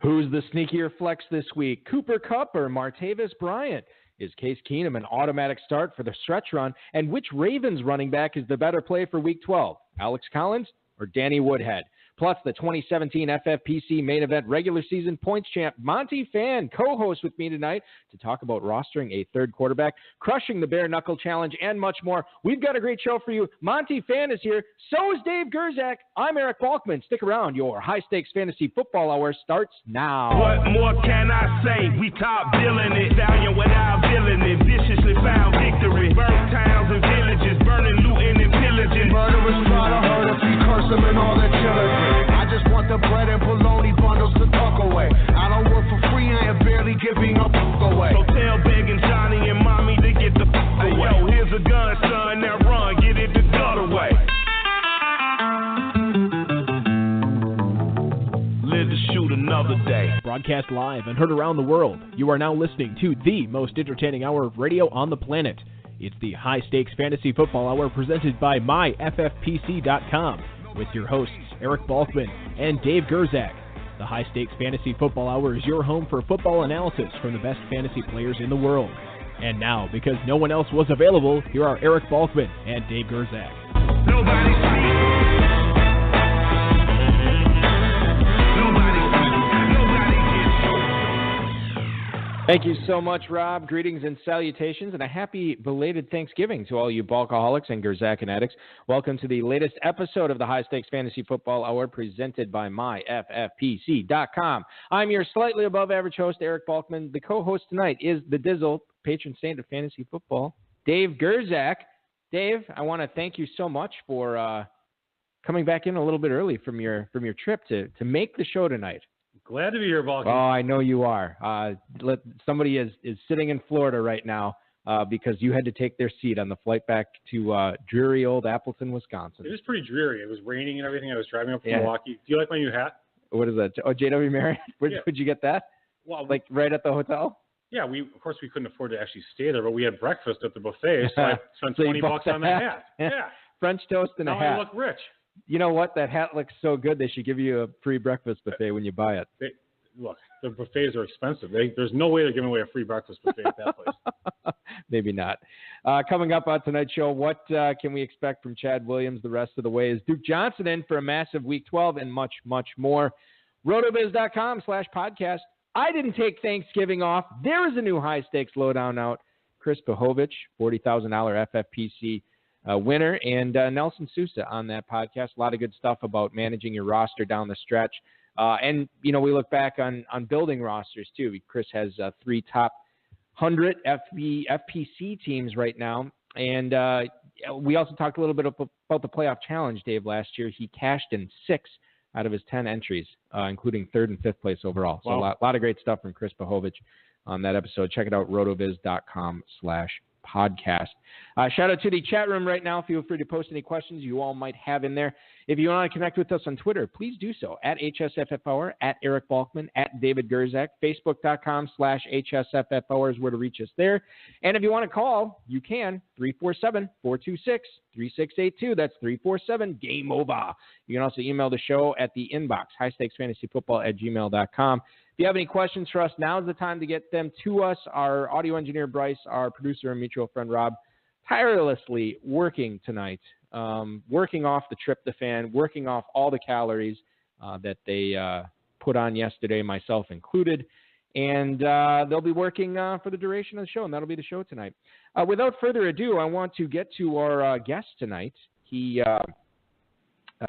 Who's the sneakier flex this week? Cooper Kupp or Martavis Bryant? Is Case Keenum an automatic start for the stretch run? And which Ravens running back is the better play for Week 12? Alex Collins or Danny Woodhead? Plus, the 2017 FFPC main event regular season points champ Monty Phan co-hosts with me tonight to talk about rostering a third quarterback, crushing the bare knuckle challenge, and much more. We've got a great show for you. Monty Phan is here. So is Dave Gerzak. I'm Eric Balkman. Stick around. Your high-stakes fantasy football hour starts now. What more can I say? We top billing it. Stallion without billing it. Viciously found victory. Burnt towns and villages. Burning, looting, and pillaging. Murderers try to hurt us. We curse them and all their children. I just want the bread and bologna bundles to tuck away. I don't work for free, I am barely giving up away. So tell begging Johnny and Mommy to get the away. Yo, here's a gun, son, now run, get it the gut away. Live to shoot another day. Broadcast live and heard around the world. You are now listening to the most entertaining hour of radio on the planet. It's the High Stakes Fantasy Football Hour presented by MyFFPC.com with your hosts Eric Balkman and Dave Gerzak. The High Stakes Fantasy Football Hour is your home for football analysis from the best fantasy players in the world. And now, because no one else was available, here are Eric Balkman and Dave Gerzak. Nobody speaks. Thank you so much, Rob. Greetings and salutations, and a happy belated Thanksgiving to all you Balkaholics and Gerzak addicts. Welcome to the latest episode of the High Stakes Fantasy Football Hour presented by MyFFPC.com. I'm your slightly above average host, Eric Balkman. The co-host tonight is the Dizzle, patron saint of fantasy football, Dave Gerzak. Dave, I want to thank you so much for coming back in a little bit early from your trip to make the show tonight. Glad to be here, Balky. Oh, I know you are. Somebody is sitting in Florida right now because you had to take their seat on the flight back to dreary old Appleton, Wisconsin. It was pretty dreary. It was raining and everything. I was driving up from Milwaukee. Do you like my new hat? What is that? Oh, JW Marriott? Where'd you get that? Well, like right at the hotel? Yeah, of course we couldn't afford to actually stay there, but we had breakfast at the buffet, so I spent $20 on the hat. Yeah. French toast and a hat. I look rich. You know what? That hat looks so good, they should give you a free breakfast buffet when you buy it. Look, the buffets are expensive. There's no way they're giving away a free breakfast buffet at that place. Maybe not. Coming up on tonight's show, what can we expect from Chad Williams the rest of the way? Is Duke Johnson in for a massive Week 12 and much, much more. Rotoviz.com/podcast. I didn't take Thanksgiving off. There is a new high-stakes lowdown out. Chris Pahovich, $40,000 FFPC winner, and Nelson Sousa on that podcast. A lot of good stuff about managing your roster down the stretch. And, we look back on building rosters, too. Chris has 3 top 100 FPC teams right now. And we also talked a little bit about the playoff challenge, Dave, last year. He cashed in 6 out of his 10 entries, including 3rd and 5th place overall. So a lot of great stuff from Chris Pahovich on that episode. Check it out, rotoviz.com/podcast. Shout out to the chat room right now. Feel free to post any questions you all might have in there. If you want to connect with us on Twitter, please do so at HSFF Hour, at Eric Balkman, at David Gerzak. Facebook.com/HSFF Hour is where to reach us there. And if you want to call, you can. 347-426-3682. That's 347 Game Over. You can also email the show at the inbox, highstakesfantasyfootball@gmail.com. If you have any questions for us, now's the time to get them to us. Our audio engineer, Bryce, our producer and mutual friend, Rob, tirelessly working tonight, working off the tryptophan, working off all the calories that they put on yesterday, myself included. And they'll be working for the duration of the show, and that'll be the show tonight. Without further ado, I want to get to our guest tonight. He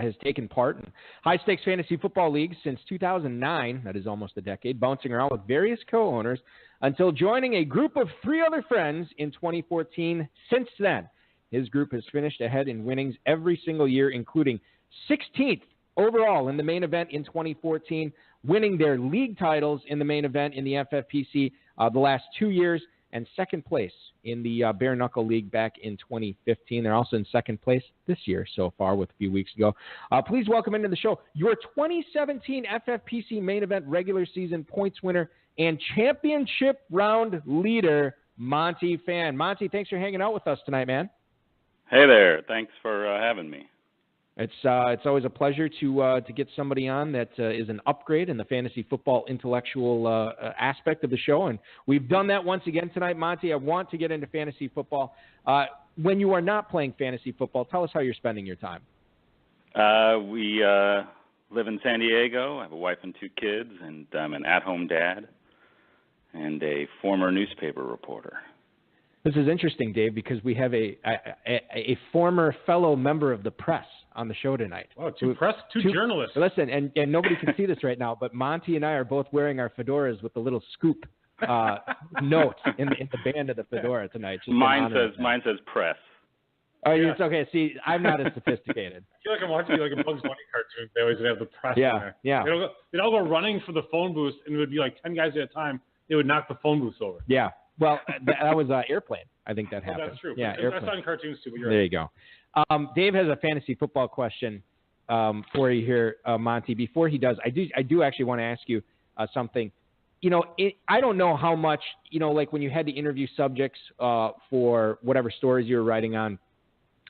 has taken part in high-stakes fantasy football leagues since 2009. That is almost a decade, bouncing around with various co-owners until joining a group of 3 other friends in 2014. Since then, his group has finished ahead in winnings every single year, including 16th overall in the main event in 2014, winning their league titles in the main event in the FFPC the last 2 years, and second place in the Bare Knuckle League back in 2015. They're also in second place this year so far with a few weeks ago. Please welcome into the show your 2017 FFPC main event regular season points winner and championship round leader, Monty Phan. Monty, thanks for hanging out with us tonight, man. Hey there. Thanks for having me. It's always a pleasure to get somebody on that is an upgrade in the fantasy football intellectual aspect of the show, and we've done that once again tonight, Monty. I want to get into fantasy football. When you are not playing fantasy football, tell us how you're spending your time. We live in San Diego. I have a wife and 2 kids, and I'm an at-home dad and a former newspaper reporter. This is interesting, Dave, because we have a former fellow member of the press on the show tonight. Wow, two journalists. Listen, and nobody can see this right now, but Monty and I are both wearing our fedoras with the little scoop note in the band of the fedora tonight. Mine says press. Oh, yeah. It's okay. See, I'm not as sophisticated. I feel like I'm watching like a Bugs Bunny cartoon. They always have the press in there. Yeah. They'd all go running for the phone booth, and it would be like 10 guys at a time. They would knock the phone booth over. Yeah. Well, that was Airplane. I think that happened. That's true. Yeah, I saw in cartoons too. But you're there right. you go. Dave has a fantasy football question for you here, Monty. Before he does, I do actually want to ask you something. I don't know how much, like when you had to interview subjects for whatever stories you were writing on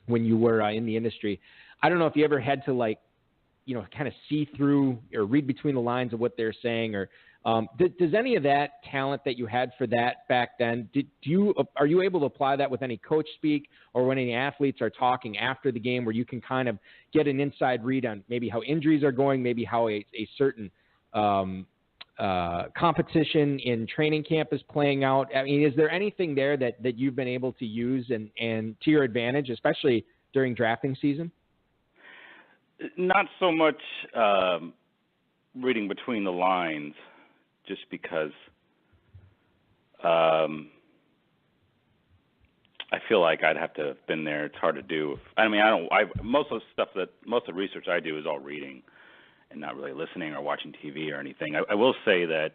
when you were in the industry. I don't know if you ever had to kind of see through or read between the lines of what they're saying, or does any of that talent that you had for that back then, are you able to apply that with any coach speak or when any athletes are talking after the game, where you can kind of get an inside read on maybe how injuries are going, maybe how a certain competition in training camp is playing out? I mean, is there anything there that you've been able to use and to your advantage, especially during drafting season? Not so much reading between the lines, just because I feel like I'd have to have been there. It's hard to do. Most of the research I do is all reading and not really listening or watching TV or anything. I will say that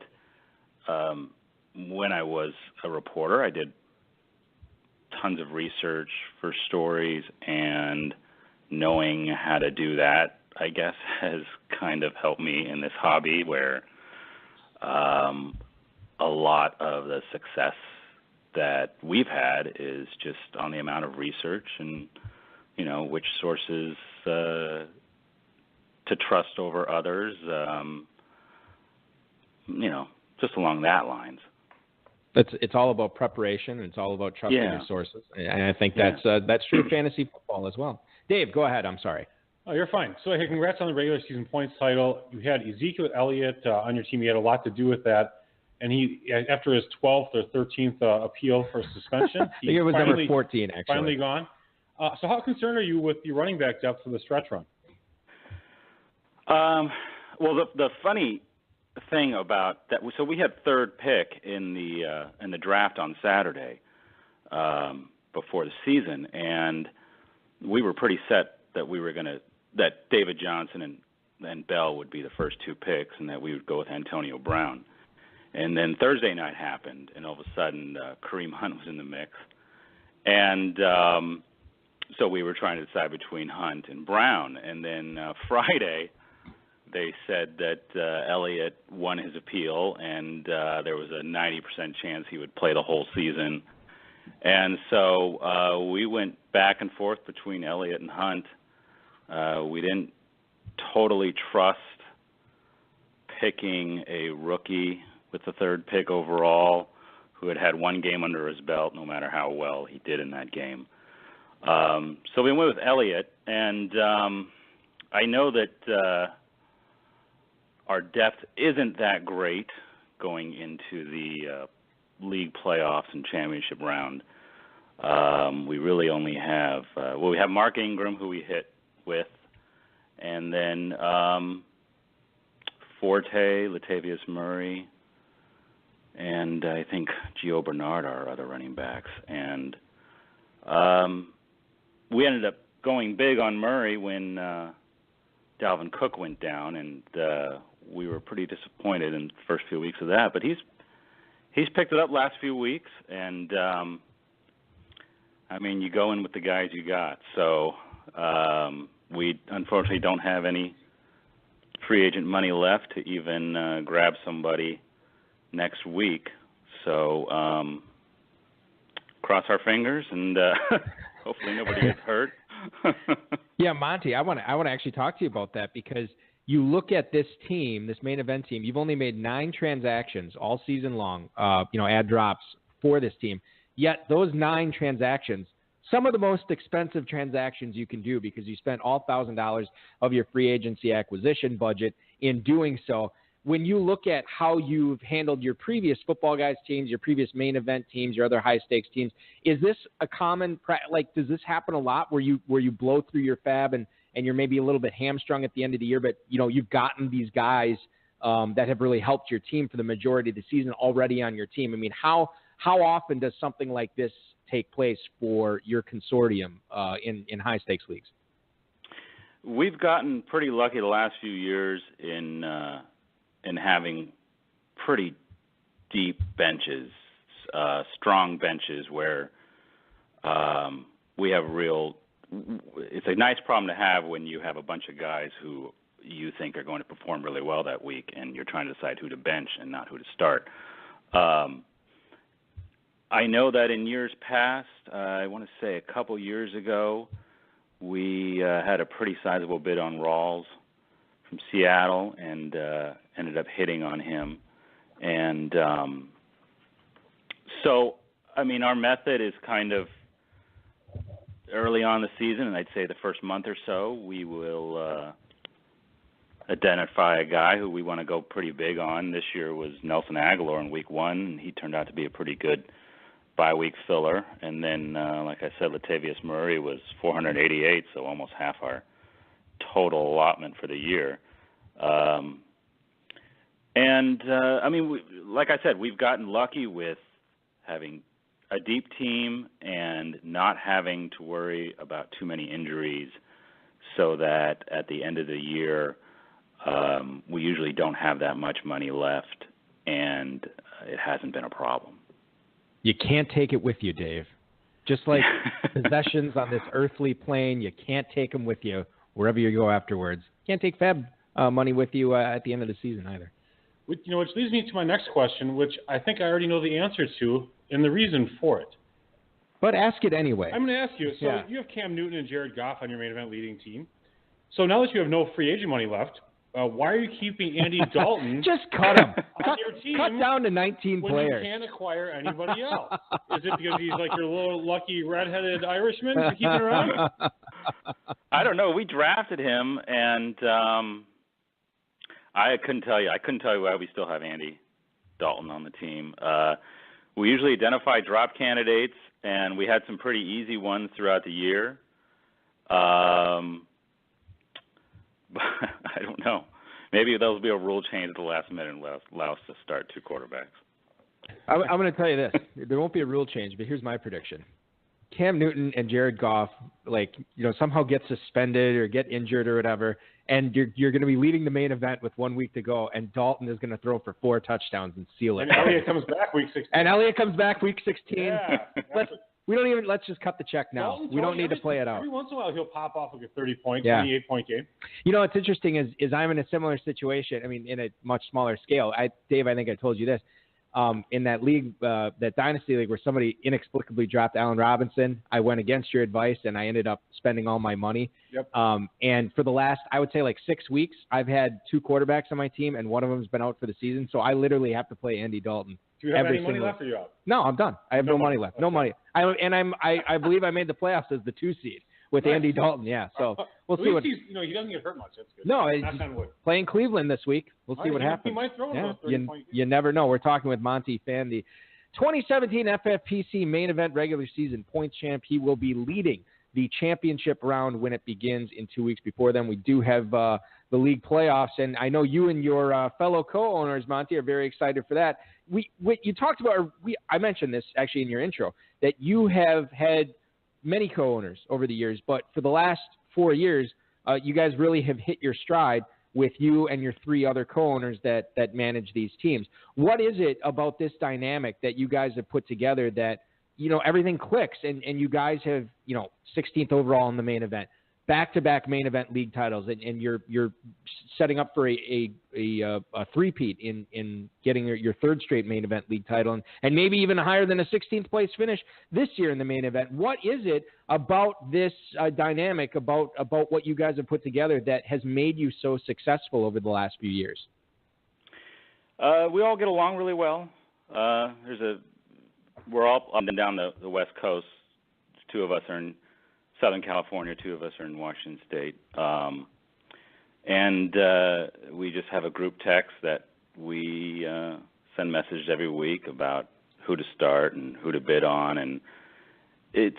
when I was a reporter, I did tons of research for stories, and knowing how to do that, I guess, has kind of helped me in this hobby where a lot of the success that we've had is just on the amount of research and, which sources to trust over others, just along that lines. It's all about preparation. It's all about trusting your sources. And I think that's true of fantasy football as well. Dave, go ahead. I'm sorry. Oh, you're fine. So, hey, congrats on the regular season points title. You had Ezekiel Elliott on your team. He had a lot to do with that. And he, after his 12th or 13th appeal for suspension, I think it was number 14, actually. Finally gone. So how concerned are you with the running back depth for the stretch run? Well, the funny thing about that, so we had 3rd pick in the draft on Saturday before the season, and we were pretty set that that David Johnson and Bell would be the first 2 picks, and that we would go with Antonio Brown. And then Thursday night happened, and all of a sudden Kareem Hunt was in the mix. And so we were trying to decide between Hunt and Brown. And then Friday they said that Elliott won his appeal, and there was a 90% chance he would play the whole season. And so we went back and forth between Elliott and Hunt. We didn't totally trust picking a rookie with the 3rd pick overall who had 1 game under his belt, no matter how well he did in that game. So we went with Elliott, and I know that our depth isn't that great going into the league playoffs and championship round. We really only have we have Mark Ingram, who we hit with, and then Forte, Latavius Murray, and I think Gio Bernard are our other running backs. And we ended up going big on Murray when Dalvin Cook went down, and we were pretty disappointed in the first few weeks of that. But he's picked it up last few weeks, and you go in with the guys you got. So we unfortunately don't have any free agent money left to even grab somebody next week. So cross our fingers, and hopefully nobody gets hurt. Yeah, Monty, I want to actually talk to you about that, because you look at this team, this main event team, you've only made 9 transactions all season long, add drops for this team. Yet those 9 transactions, some of the most expensive transactions you can do, because you spent all $1,000 of your free agency acquisition budget in doing so. When you look at how you've handled your previous Football Guys teams, your previous main event teams, your other high stakes teams, is this a common does this happen a lot where you blow through your fab and you're maybe a little bit hamstrung at the end of the year, but you've gotten these guys that have really helped your team for the majority of the season already on your team? I mean, how often does something like this take place for your consortium in high stakes leagues? We've gotten pretty lucky the last few years in having pretty deep benches, strong benches where we have it's a nice problem to have when you have a bunch of guys who you think are going to perform really well that week, and you're trying to decide who to bench and not who to start. I know that in years past, I want to say a couple years ago, we had a pretty sizable bid on Rawls from Seattle and ended up hitting on him. And so, I mean, our method is kind of early on in the season, and I'd say the first month or so, we will identify a guy who we want to go pretty big on. This year was Nelson Aguilar in week 1, and he turned out to be a pretty good bye-week filler. And then, like I said, Latavius Murray was 488, so almost half our total allotment for the year. I mean, like I said, we've gotten lucky with having a deep team and not having to worry about too many injuries, so that at the end of the year, we usually don't have that much money left, and it hasn't been a problem. You can't take it with you, Dave. Just like possessions on this earthly plane, you can't take them with you wherever you go afterwards. You can't take fab money with you at the end of the season either. Which leads me to my next question, which I think I already know the answer to and the reason for it. But ask it anyway. I'm going to ask you. So you have Cam Newton and Jared Goff on your main event leading team. So now that you have no free agent money left, why are you keeping Andy Dalton just cut him on your team? Cut down to 19 when players. You can't acquire anybody else. Is it because he's like your little lucky redheaded Irishman to keep it around? I don't know. We drafted him, and I couldn't tell you. Why we still have Andy Dalton on the team. We usually identify drop candidates, and we had some pretty easy ones throughout the year. I don't know. Maybe there'll be a rule change at the last minute and allow us to start 2 quarterbacks. I'm going to tell you this. There won't be a rule change, but here's my prediction. Cam Newton and Jared Goff, somehow get suspended or get injured or whatever, and you're going to be leading the main event with 1 week to go, and Dalton is going to throw for 4 touchdowns and seal it. And Elliott comes back week 16. Yeah. Let's just cut the check now. We don't need to play it out. Every once in a while he'll pop off like a 30-point, 28-point game. What's interesting is I'm in a similar situation. I mean, in a much smaller scale. Dave, I think I told you this. In that league, that dynasty league where somebody inexplicably dropped Allen Robinson, I went against your advice and I ended up spending all my money. Yep. And for the last, I would say 6 weeks, I've had 2 quarterbacks on my team and one of them has been out for the season. So I literally have to play Andy Dalton. Do you have any money left, or you out? No, I'm done. I have no money left. Okay. No money. I believe I made the playoffs as the 2 seed with Andy Dalton. Yeah. So we'll see what. He doesn't get hurt much. That's good. No, playing Cleveland this week. We'll see what happens. He might throw those 30-point. You never know. We're talking with Monty Phan, the 2017 FFPC main event regular season points champ. He will be leading the championship round when it begins in 2 weeks. Before then, we do have the league playoffs, and I know you and your fellow co-owners, Monty, are very excited for that. You talked about, I mentioned this actually in your intro, that you have had many co-owners over the years, but for the last 4 years, you guys really have hit your stride with you and your 3 other co-owners that manage these teams. What is it about this dynamic that you guys have put together that, everything clicks and you guys have, 16th overall in the main event, back-to-back main event league titles, and you're setting up for a three-peat in getting your third straight main event league title, and maybe even higher than a 16th place finish this year in the main event. What is it about this dynamic, about what you guys have put together that has made you so successful over the last few years? We all get along really well. We're all up and down the West Coast. Two of us are in Southern California, two of us are in Washington State. And we just have a group text that we send messages every week about who to start and who to bid on. And it's,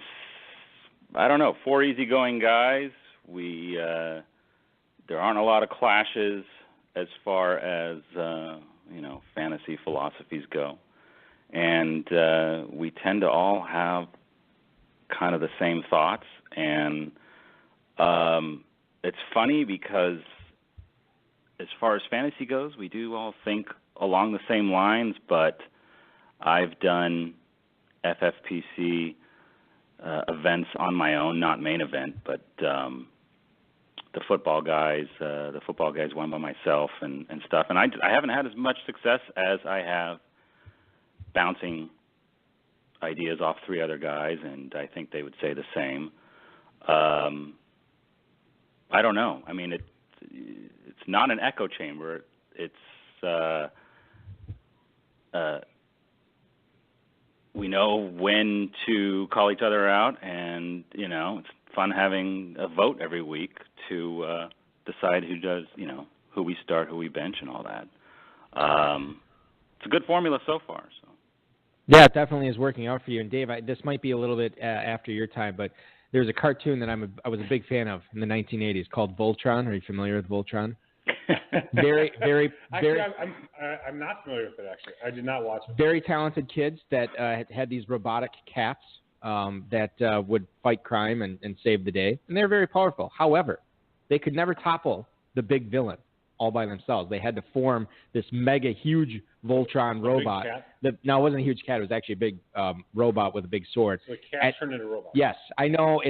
I don't know, 4 easygoing guys. There aren't a lot of clashes as far as, fantasy philosophies go. And we tend to all have kind of the same thoughts. And it's funny because as far as fantasy goes, we do all think along the same lines, but I've done FFPC events on my own, not main event, but the football guys won by myself and stuff. And I haven't had as much success as I have bouncing ideas off 3 other guys, and I think they would say the same. I don't know. I mean, it's not an echo chamber. It's we know when to call each other out, and it's fun having a vote every week to decide who does, who we start, who we bench, and all that. It's a good formula so far. So. Yeah, it definitely is working out for you. And Dave, this might be a little bit after your time, but there's a cartoon that I was a big fan of in the 1980s called Voltron. Are you familiar with Voltron? Very. Actually, I'm not familiar with it. Actually, I did not watch it. Very talented kids that had these robotic cats that would fight crime and save the day, and they're very powerful. However, they could never topple the big villain all by themselves. They had to form this mega huge Voltron robot. No, it wasn't a huge cat. It was actually a big robot with a big sword. So the cat turned into a robot. Yes, I know.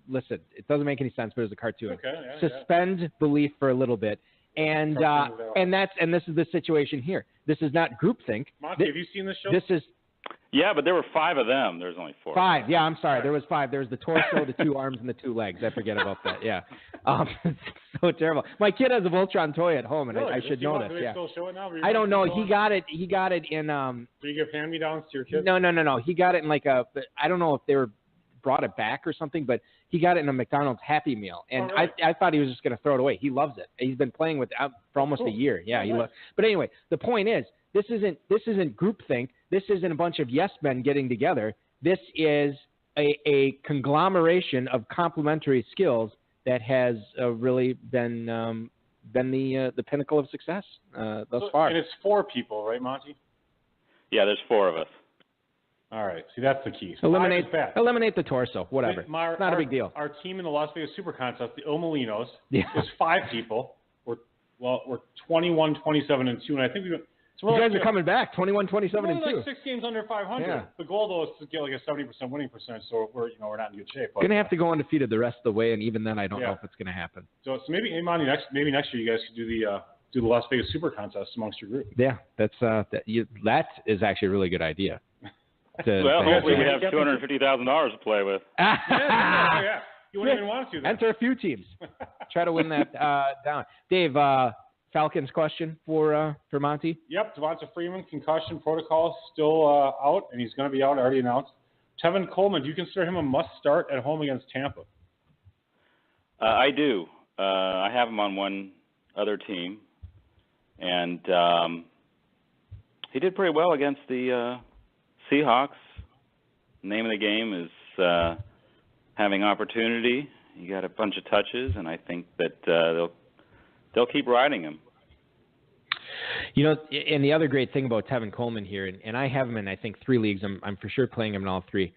Listen, it doesn't make any sense, but it's a cartoon. Okay, Suspend belief for a little bit. And this is the situation here. This is not groupthink. Monty, have you seen this show? This is. Yeah, but there were 5 of them. There's only 4. 5. Yeah, I'm sorry. There was 5. There was the torso, the 2 arms, and the 2 legs. I forget about that. Yeah. It's so terrible. My kid has a Voltron toy at home, and really? I should know this. Do they still show it now? I don't know. He got it in. Do you give hand-me-downs to your kids? No. He got it in I don't know if they brought it back or something, but he got it in a McDonald's Happy Meal, and really? I thought he was just going to throw it away. He loves it. He's been playing with it for almost a year. Yeah, he loves. But anyway, the point is, this isn't groupthink. This isn't a bunch of yes men getting together. This is a conglomeration of complementary skills that has really been the pinnacle of success thus far. And it's 4 people, right, Monty? Yeah, there's 4 of us. All right. See, that's the key. Eliminate the torso, whatever. It's not a big deal. Our team in the Las Vegas Super Contest, the Il Molinos, was 5 people. We're 21, 27, and 2, and I think we went. So you guys are coming back, 21, 27, and 2. Like 6 games under 500. Yeah. The goal, though, is to get like a 70% winning percentage, so we're not in good shape. We're going to have to go undefeated the rest of the way, and even then I don't know if it's going to happen. So maybe next year you guys could do the Las Vegas Super Contest amongst your group. Yeah, that is actually a really good idea. Hopefully we have $250,000 to play with. Yeah. You wouldn't even want to. Enter a few teams. Try to win that down. Dave, Falcons question for Monty? Yep, Devonta Freeman, concussion protocol still out, and he's going to be out, already announced. Tevin Coleman, do you consider him a must-start at home against Tampa? I do. I have him on one other team, and he did pretty well against the Seahawks. The name of the game is having opportunity. He got a bunch of touches, and I think that they'll keep riding him. And the other great thing about Tevin Coleman here, and I have him in, I think, 3 leagues. I'm for sure playing him in all 3.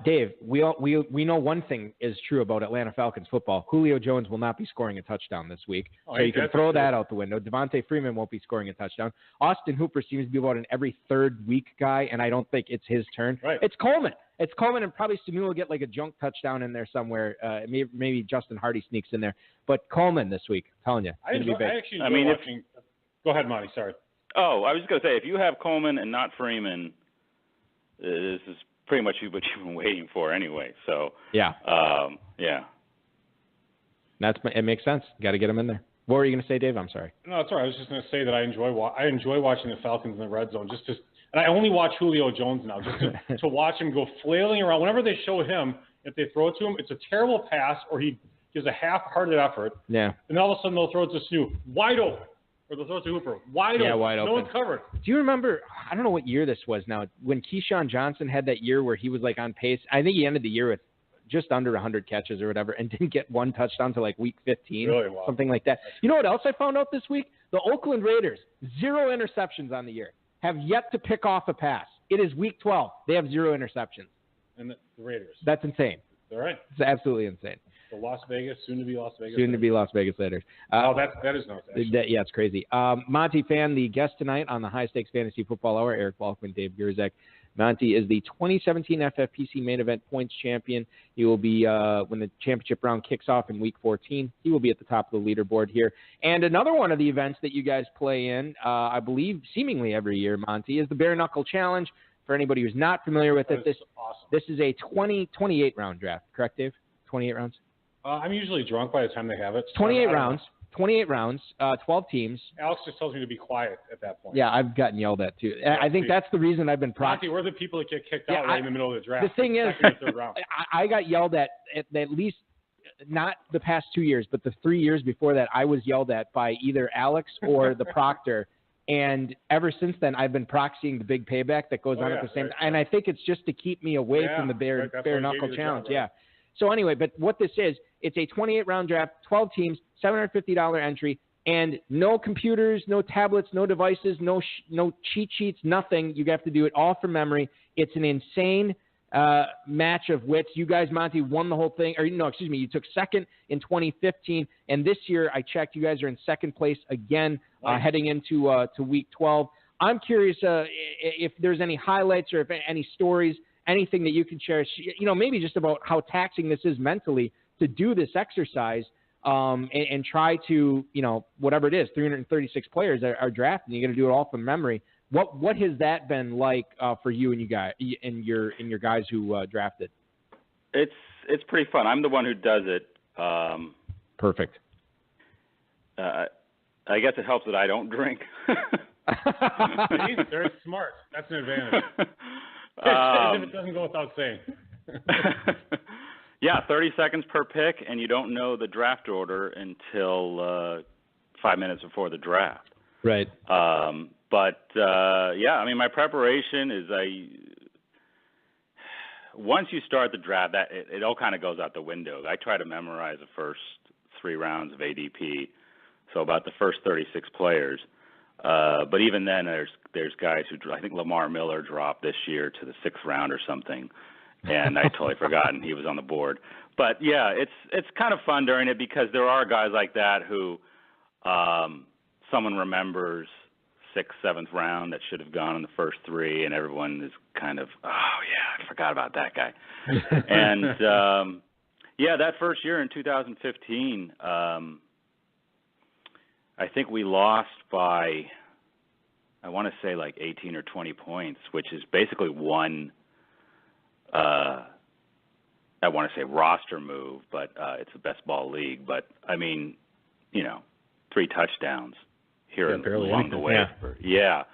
Dave, we know one thing is true about Atlanta Falcons football. Julio Jones will not be scoring a touchdown this week. So you can throw that out the window. Devontae Freeman won't be scoring a touchdown. Austin Hooper seems to be about an every third week guy, and I don't think it's his turn. Right. It's Coleman, and probably Sanu will get like a junk touchdown in there somewhere. Maybe Justin Hardy sneaks in there. But Coleman this week, I'm telling you. I actually enjoy watching. Go ahead, Monty. Sorry. Oh, I was just going to say, if you have Coleman and not Freeman, this is pretty much what you've been waiting for anyway. So yeah. It makes sense. Got to get him in there. What were you going to say, Dave? I'm sorry. No, that's all right. I was just going to say that I enjoy watching the Falcons in the red zone. And I only watch Julio Jones now, just to watch him go flailing around. Whenever they show him, if they throw it to him, it's a terrible pass, or he gives a half-hearted effort. Yeah. And all of a sudden they'll throw it to Sanu, wide open. Or they'll throw it to Hooper, wide open. Yeah, wide open. No one's covered. Do you remember, I don't know what year this was now, when Keyshawn Johnson had that year where he was like on pace? I think he ended the year with just under 100 catches or whatever and didn't get one touchdown to like week 15, really? Wow. Something like that. You know what else I found out this week? The Oakland Raiders, 0 interceptions on the year, have yet to pick off a pass. It is week 12. They have 0 interceptions. And the Raiders. That's insane. All right. It's absolutely insane. The Las Vegas, soon to be Las Vegas. Soon to be Las Vegas Raiders. That is nice. Yeah, it's crazy. Monty Phan, the guest tonight on the High Stakes Fantasy Football Hour. Eric Balkman, Dave Gierzek. Monty is the 2017 FFPC main event points champion. He will be, when the championship round kicks off in week 14, he will be at the top of the leaderboard here. And another one of the events that you guys play in, I believe seemingly every year, Monty, is the Bare Knuckle Challenge. For anybody who's not familiar with it, this is a 28 round draft, correct, Dave? 28 rounds? I'm usually drunk by the time they have it. 28 rounds, 12 teams. Alex just tells me to be quiet at that point. Yeah, I've gotten yelled at too. I think that's the reason I've been Monty, we're the people that get kicked out right in the middle of the draft. The thing is, I got yelled at least not the past 2 years, but the 3 years before that, I was yelled at by either Alex or the proctor. And ever since then, I've been proxying the big payback that goes on at the same time. And I think it's just to keep me away from the bare knuckle challenge. Yeah. So anyway, but what this is, it's a 28-round draft, 12 teams, $750 entry, and no computers, no tablets, no devices, no cheat sheets, nothing. You have to do it all from memory. It's an insane match of wits. You guys, Monty, won the whole thing. You took second in 2015, and this year I checked, you guys are in second place again, heading into to week 12. I'm curious if there's any highlights or if any stories, anything that you can share, maybe just about how taxing this is mentally to do this exercise and try to, whatever it is, 336 players are drafted, and you got to do it all from memory. What has that been like for you and you guys and your guys who drafted? It's pretty fun. I'm the one who does it. Perfect. I guess it helps that I don't drink. He's very smart. That's an advantage. If it doesn't go without saying. Yeah, 30 seconds per pick, and you don't know the draft order until 5 minutes before the draft. Right. My preparation is once you start the draft, it all kind of goes out the window. I try to memorize the first 3 rounds of ADP, so about the first 36 players. But even then, there's guys who I think Lamar Miller dropped this year to the 6th round or something, and I totally forgotten he was on the board. But yeah, it's kind of fun during it because there are guys like that who someone remembers 6th, 7th round that should have gone in the first 3, and everyone is kind of, oh yeah, I forgot about that guy. And that first year in 2015. I think we lost by, I want to say like 18 or 20 points, which is basically one, I want to say roster move, but it's a best ball league. But, 3 touchdowns here along the way. Yeah.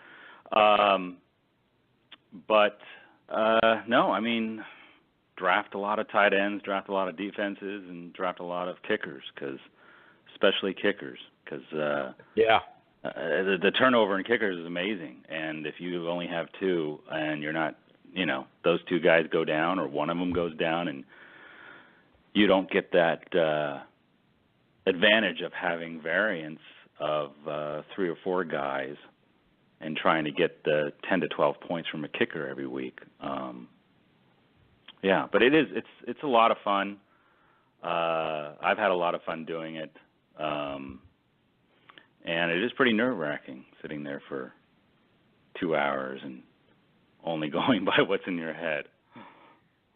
Draft a lot of tight ends, draft a lot of defenses, and draft a lot of kickers, especially kickers. Because the turnover in kickers is amazing, and if you only have 2 and you're not, those 2 guys go down or one of them goes down, and you don't get that advantage of having variance of 3 or 4 guys and trying to get the 10 to 12 points from a kicker every week. Yeah, but it's a lot of fun. I've had a lot of fun doing it, and it is pretty nerve-wracking sitting there for 2 hours and only going by what's in your head.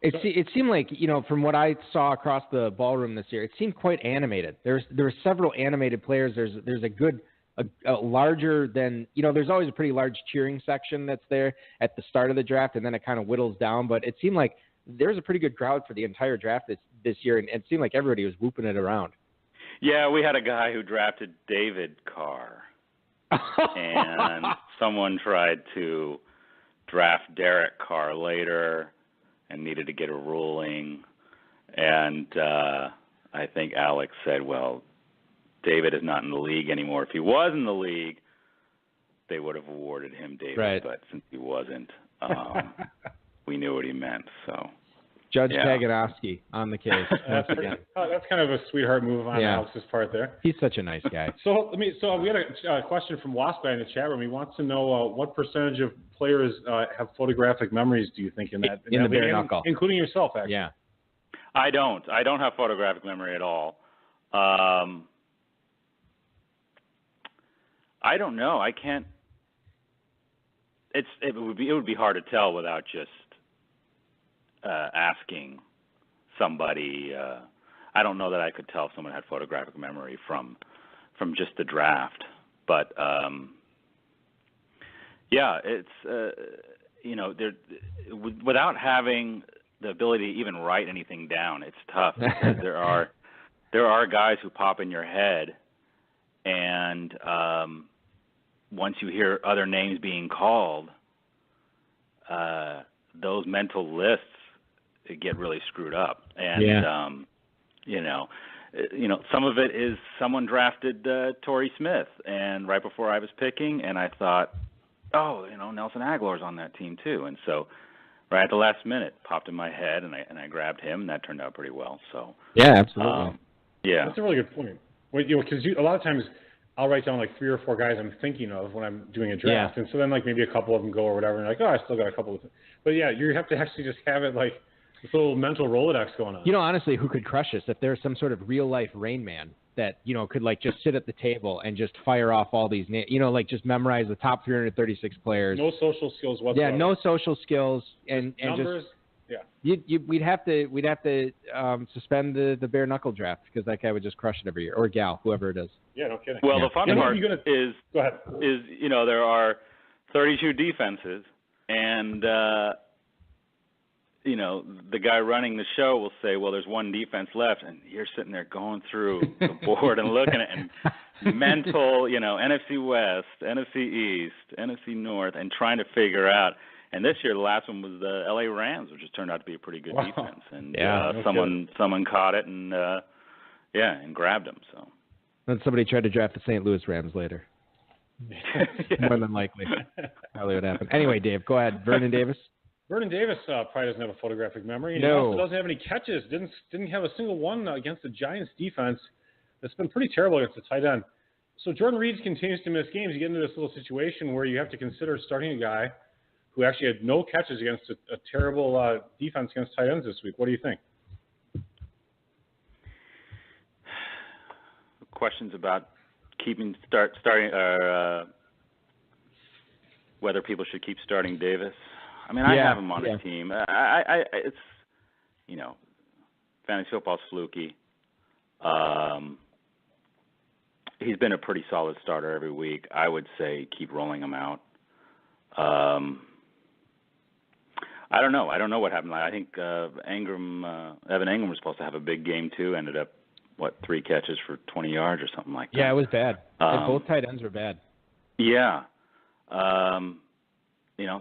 It seemed like, from what I saw across the ballroom this year, it seemed quite animated. There were several animated players. There's a larger than, there's always a pretty large cheering section that's there at the start of the draft, and then it kind of whittles down. But it seemed like there's a pretty good crowd for the entire draft this year, and it seemed like everybody was whooping it around. Yeah, we had a guy who drafted David Carr, and someone tried to draft Derek Carr later and needed to get a ruling. And I think Alex said, well, David is not in the league anymore. If he was in the league, they would have awarded him David. Right. But since he wasn't, we knew what he meant. So Judge Kaganowski on the case. That's kind of a sweetheart move on Alex's part there. He's such a nice guy. So we had a question from Wasp Guy in the chat room. He wants to know what percentage of players have photographic memories, do you think, in the bare knuckle? Including yourself, actually. Yeah. I don't have photographic memory at all. I don't know. I can't. It would be hard to tell without just asking somebody. I don't know that I could tell if someone had photographic memory from just the draft. But it's without having the ability to even write anything down, it's tough. Because there are guys who pop in your head, and once you hear other names being called, those mental lists get really screwed up. And some of it is someone drafted Torrey Smith, and right before I was picking, and I thought, Nelson Aguilar's on that team too, and so right at the last minute popped in my head, and I grabbed him, and that turned out pretty well. So yeah, absolutely. That's a really good point. Well, because a lot of times I'll write down like 3 or 4 guys I'm thinking of when I'm doing a draft, and so then like maybe a couple of them go or whatever, and like, I still got a couple of them. But yeah, you have to actually just have it like this little mental Rolodex going on. Honestly, who could crush us if there's some sort of real life Rain Man that could like just sit at the table and just fire off all these names, like just memorize the top 336 players. No social skills whatsoever. Yeah, no social skills and numbers. We'd have to suspend the bare knuckle draft because that guy would just crush it every year, or gal, whoever it is. Yeah, no kidding. Well, the fun part is go ahead. There are 32 defenses, and the guy running the show will say, well, there's one defense left, and you're sitting there going through the board and looking at it, and mental, NFC West, NFC East, NFC North, and trying to figure out. And this year, the last one was the LA Rams, which has turned out to be a pretty good defense. And someone caught it and grabbed him. So then somebody tried to draft the St. Louis Rams later. More than likely, probably would happen. Anyway, Dave, go ahead. Vernon Davis. Vernon Davis probably doesn't have a photographic memory. And no. He also doesn't have any catches. Didn't have a single one against the Giants defense. That's been pretty terrible against the tight end. So Jordan Reed continues to miss games. You get into this little situation where you have to consider starting a guy who actually had no catches against a terrible defense against tight ends this week. What do you think? Questions about starting whether people should keep starting Davis. I mean, I have him on the team. It's fantasy football's fluky. He's been a pretty solid starter every week. I would say keep rolling him out. I don't know. I don't know what happened. I think Evan Engram was supposed to have a big game too. Ended up 3 catches for 20 yards or something like that. Yeah, it was bad. Both tight ends were bad. Yeah.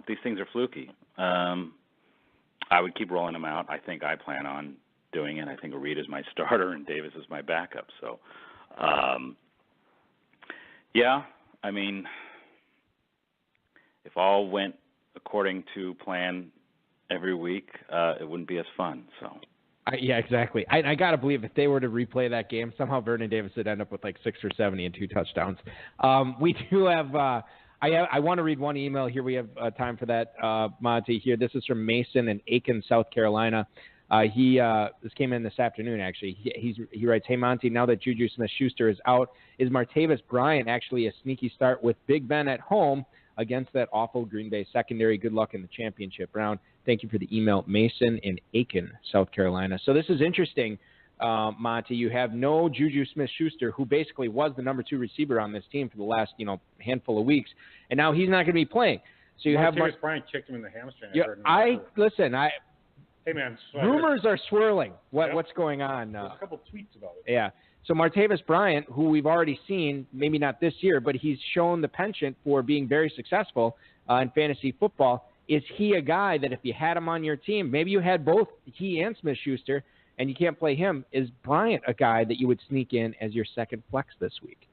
These things are fluky. I would keep rolling them out. I think I plan on doing it. I think Reed is my starter and Davis is my backup. So, I mean, if all went according to plan every week, it wouldn't be as fun. So. Yeah, exactly. I got to believe if they were to replay that game, somehow Vernon Davis would end up with like 6 or 70 and 2 touchdowns. We do have I want to read one email here. We have time for that, Monty. Here, this is from Mason in Aiken, South Carolina. This came in this afternoon, actually. He writes, "Hey, Monty, now that Juju Smith-Schuster is out, is Martavis Bryant actually a sneaky start with Big Ben at home against that awful Green Bay secondary? Good luck in the championship round." Thank you for the email, Mason in Aiken, South Carolina. So this is interesting, Monty. You have no Juju Smith-Schuster, who basically was the number 2 receiver on this team for the last handful of weeks, and now he's not going to be playing. So you have Martavis Bryant kicked him in the hamstring. Hey man, rumors are swirling. What's going on? There's a couple tweets about it. Yeah. So Martavis Bryant, who we've already seen, maybe not this year, but he's shown the penchant for being very successful in fantasy football. Is he a guy that if you had him on your team, maybe you had both he and Smith-Schuster, and you can't play him, is Bryant a guy that you would sneak in as your second flex this week?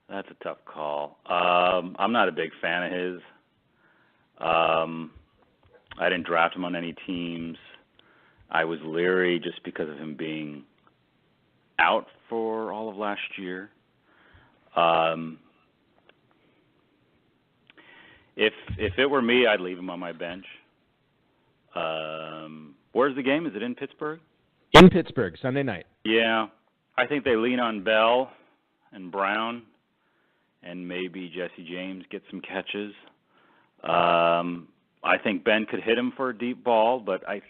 That's a tough call. I'm not a big fan of his. I didn't draft him on any teams. I was leery just because of him being out for all of last year. If it were me, I'd leave him on my bench. Where's the game? Is it in Pittsburgh? In Pittsburgh, Sunday night. Yeah. I think they lean on Bell and Brown, and maybe Jesse James gets some catches. I think Ben could hit him for a deep ball, but I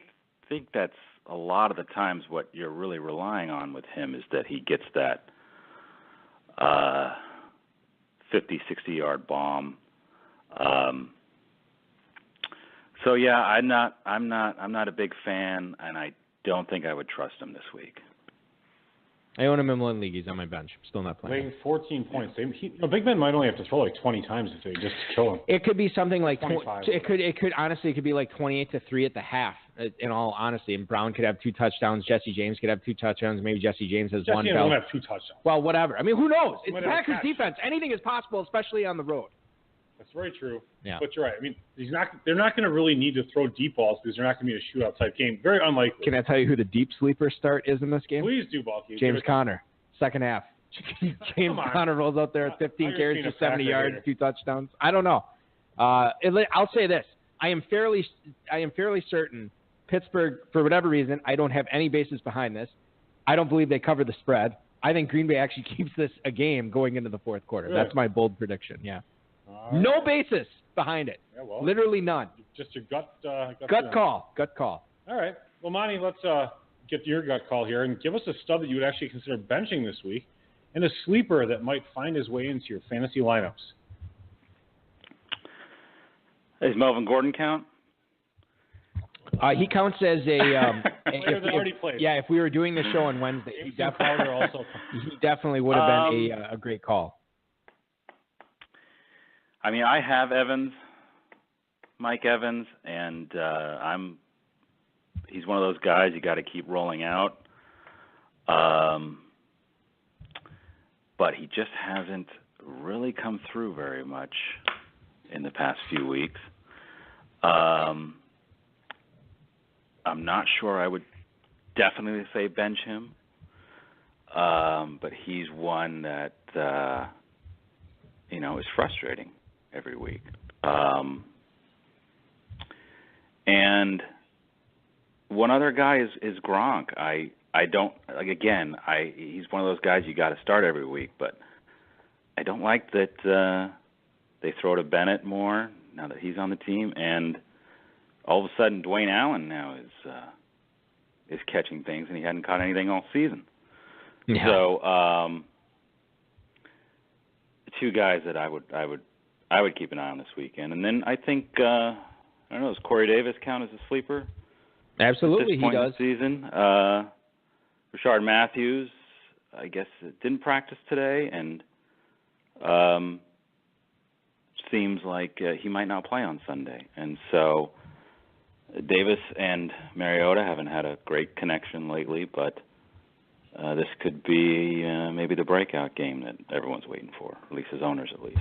think that's a lot of the times what you're really relying on with him is that he gets that 50, 60-yard bomb. So yeah, I'm not a big fan, and I don't think I would trust him this week. I own him in one league. He's on my bench. Still not playing. Weighing 14 points. Big Ben might only have to throw like 20 times if they just kill him. It could be something like 25. It could be like 28-3 at the half. In all honesty, and Brown could have 2 touchdowns. Jesse James could have 2 touchdowns. Maybe Jesse James has one. Jesse James won't have 2 touchdowns. Well, whatever. I mean, who knows? It's Whatever Packers catch. defense. Anything is possible, especially on the road. That's very true. Yeah. But you're right. I mean, they're not going to really need to throw deep balls because they're not going to be a shootout type game. Very unlikely. Can I tell you who the deep sleeper start is in this game? Please do, Balky. James Conner, second half. James Conner rolls out there at 15 carries for 70 yards, 2 touchdowns. I don't know. I'll say this: I am fairly certain Pittsburgh, for whatever reason, I don't have any basis behind this. I don't believe they cover the spread. I think Green Bay actually keeps this a game going into the fourth quarter. Really? That's my bold prediction. Yeah. No basis behind it. Yeah, well, literally none. Just your gut call. Gut call. All right. Well, Monty, let's get your gut call here and give us a stud that you would actually consider benching this week and a sleeper that might find his way into your fantasy lineups. Does Melvin Gordon count? He counts as a player that already played. Yeah, if we were doing the show on Wednesday, he definitely would have been a great call. I mean, I have Mike Evans, and he's one of those guys you got to keep rolling out. But he just hasn't really come through very much in the past few weeks. I'm not sure I would definitely say bench him, but he's one that is frustrating every week. And one other guy is Gronk. He's one of those guys you got to start every week, but I don't like that they throw to Bennett more now that he's on the team, and all of a sudden Dwayne Allen now is catching things, and he hadn't caught anything all season. Yeah. So two guys that I would keep an eye on this weekend, and then I think I don't know, does Corey Davis count as a sleeper? Absolutely, at this point he does. In the season. Rashard Matthews, I guess, didn't practice today, and seems like he might not play on Sunday. And so Davis and Mariota haven't had a great connection lately, but this could be maybe the breakout game that everyone's waiting for, at least his owners at least.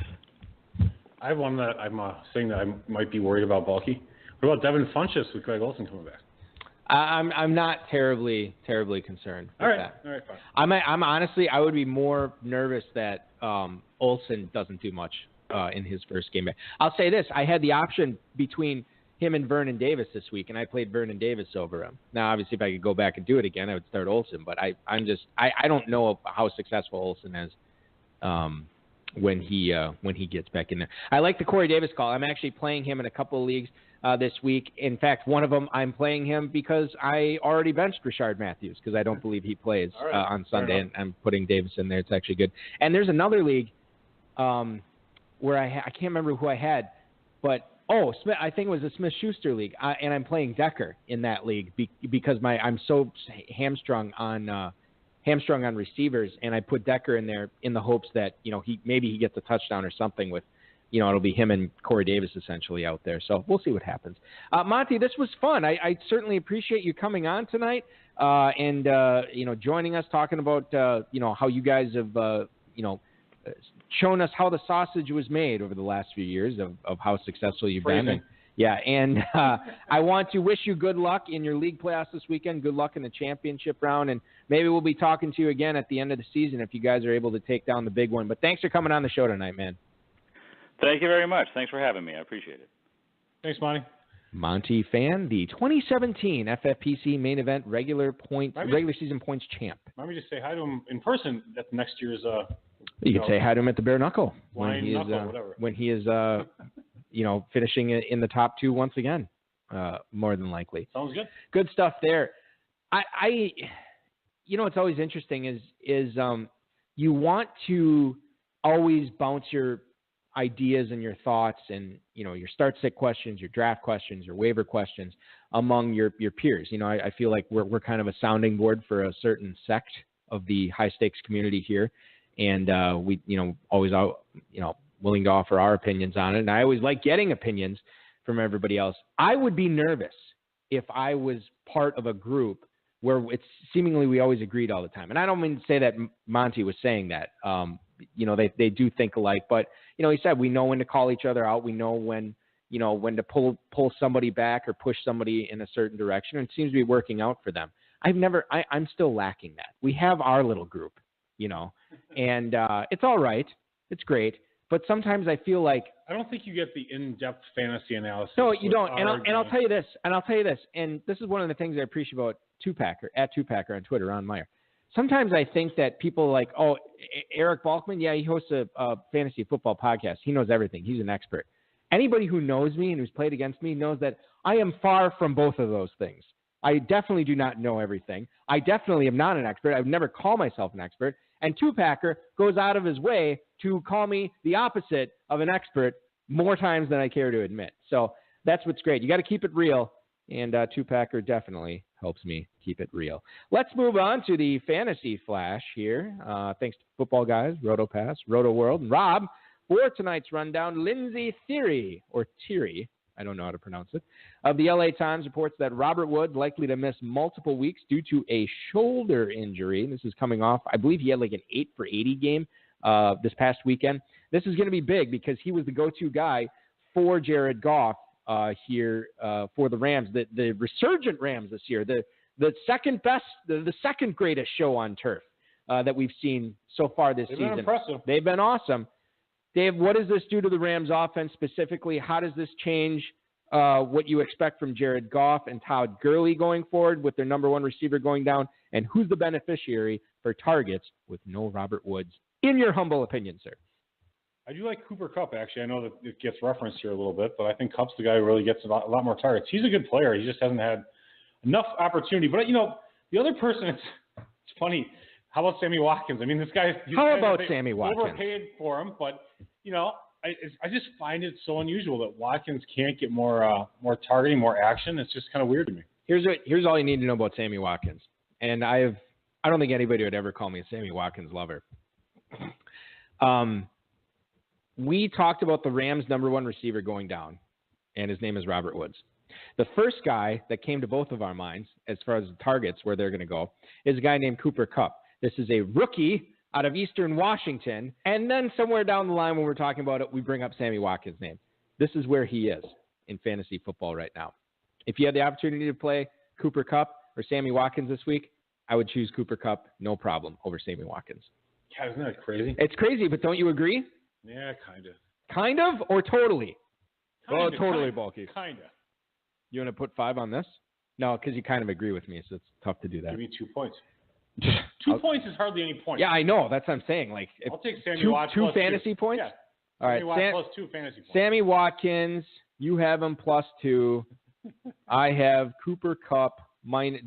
I have one that I'm saying that I might be worried about, Balky. What about Devin Funchess with Greg Olsen coming back? I'm not terribly concerned with that. All right, fine. I'm honestly, I would be more nervous that Olsen doesn't do much in his first game back. I'll say this. I had the option between him and Vernon Davis this week, and I played Vernon Davis over him. Now, obviously, if I could go back and do it again, I would start Olsen. But I don't know how successful Olsen is when he gets back in there. I like the Corey Davis call. I'm actually playing him in a couple of leagues this week. In fact, one of them I'm playing him because I already benched Rashard Matthews because I don't believe he plays on Sunday, and I'm putting Davis in there. It's actually good. And there's another league where I can't remember who I had, but Smith, I think it was a Smith-Schuster league, and I'm playing Decker in that league because I'm so hamstrung on receivers, and I put Decker in there in the hopes that he gets a touchdown or something with. It'll be him and Corey Davis essentially out there. So we'll see what happens. Monty, this was fun. I certainly appreciate you coming on tonight and joining us, talking about how you guys have shown us how the sausage was made over the last few years of how successful you've been. And I want to wish you good luck in your league playoffs this weekend. Good luck in the championship round, and maybe we'll be talking to you again at the end of the season if you guys are able to take down the big one. But thanks for coming on the show tonight, man. Thank you very much. Thanks for having me. I appreciate it. Thanks, Monty. Monty Phan, the 2017 FFPC main event regular season points champ. Let me just say hi to him in person at next year's. You can say hi to him at the Bare Knuckle when he is finishing in the top two once again, more than likely. Sounds good. Good stuff there. What's always interesting is you want to always bounce your ideas and your thoughts and, your start sit questions, your draft questions, your waiver questions among your peers. I feel like we're kind of a sounding board for a certain sect of the high stakes community here. And we, always, willing to offer our opinions on it. And I always like getting opinions from everybody else. I would be nervous if I was part of a group where it's seemingly we always agreed all the time. And I don't mean to say that Monty was saying that. They do think alike, but he said we know when to call each other out. We know when to pull somebody back or push somebody in a certain direction. And it seems to be working out for them. I'm still lacking that. We have our little group, and it's all right. It's great. But sometimes I feel like I don't think you get the in-depth fantasy analysis. No, you don't. And I'll tell you this. And this is one of the things I appreciate about @2Packer on Twitter, Ron Meyer. Sometimes I think that people like, Eric Balkman, he hosts a fantasy football podcast. He knows everything. He's an expert. Anybody who knows me and who's played against me knows that I am far from both of those things. I definitely do not know everything. I definitely am not an expert. I would never call myself an expert. And 2Packer goes out of his way to call me the opposite of an expert more times than I care to admit. So that's what's great. You got to keep it real. And 2Packer definitely helps me keep it real. Let's move on to the fantasy flash here. Thanks to Football Guys, RotoPass, Roto World, and Rob for tonight's rundown. Lindsay Thierry, I don't know how to pronounce it, of the LA Times reports that Robert Woods likely to miss multiple weeks due to a shoulder injury. This is coming off, I believe he had like an 8 for 80 game this past weekend. This is going to be big because he was the go-to guy for Jared Goff here for the Rams, the resurgent Rams this year, the second best, the second greatest show on turf that we've seen so far this season. They've been impressive. They've been awesome. Dave, what does this do to the Rams offense specifically? How does this change what you expect from Jared Goff and Todd Gurley going forward with their number one receiver going down? And who's the beneficiary for targets with no Robert Woods, in your humble opinion, sir? I do like Cooper Kupp, actually. I know that it gets referenced here a little bit, but I think Kupp's the guy who really gets a lot more targets. He's a good player. He just hasn't had enough opportunity. But, the other person, it's funny. How about Sammy Watkins? I mean, this guy. How about Sammy Watkins? Overpaid for him, but I just find it so unusual that Watkins can't get more targeting, more action. It's just kind of weird to me. Here's all you need to know about Sammy Watkins, and I don't think anybody would ever call me a Sammy Watkins lover. We talked about the Rams' number one receiver going down, and his name is Robert Woods. The first guy that came to both of our minds, as far as the targets where they're going to go, is a guy named Cooper Kupp. This is a rookie out of Eastern Washington. And then somewhere down the line when we're talking about it, we bring up Sammy Watkins' name. This is where he is in fantasy football right now. If you had the opportunity to play Cooper Kupp or Sammy Watkins this week, I would choose Cooper Kupp, no problem, over Sammy Watkins. God, isn't that crazy? It's crazy, but don't you agree? Yeah, kind of. Kind of or totally? Kinda, Totally kinda, bulky. Kind of. You want to put 5 on this? No, because you kind of agree with me, so it's tough to do that. Give me 2 points. 2 points is hardly any points. Yeah, I know. That's what I'm saying. Like, if I'll take Sammy two Watkins. two plus fantasy 2. points? Yeah. All right, Sammy Watkins plus 2 fantasy points. Sammy Watkins, you have him plus 2. I have Cooper Kupp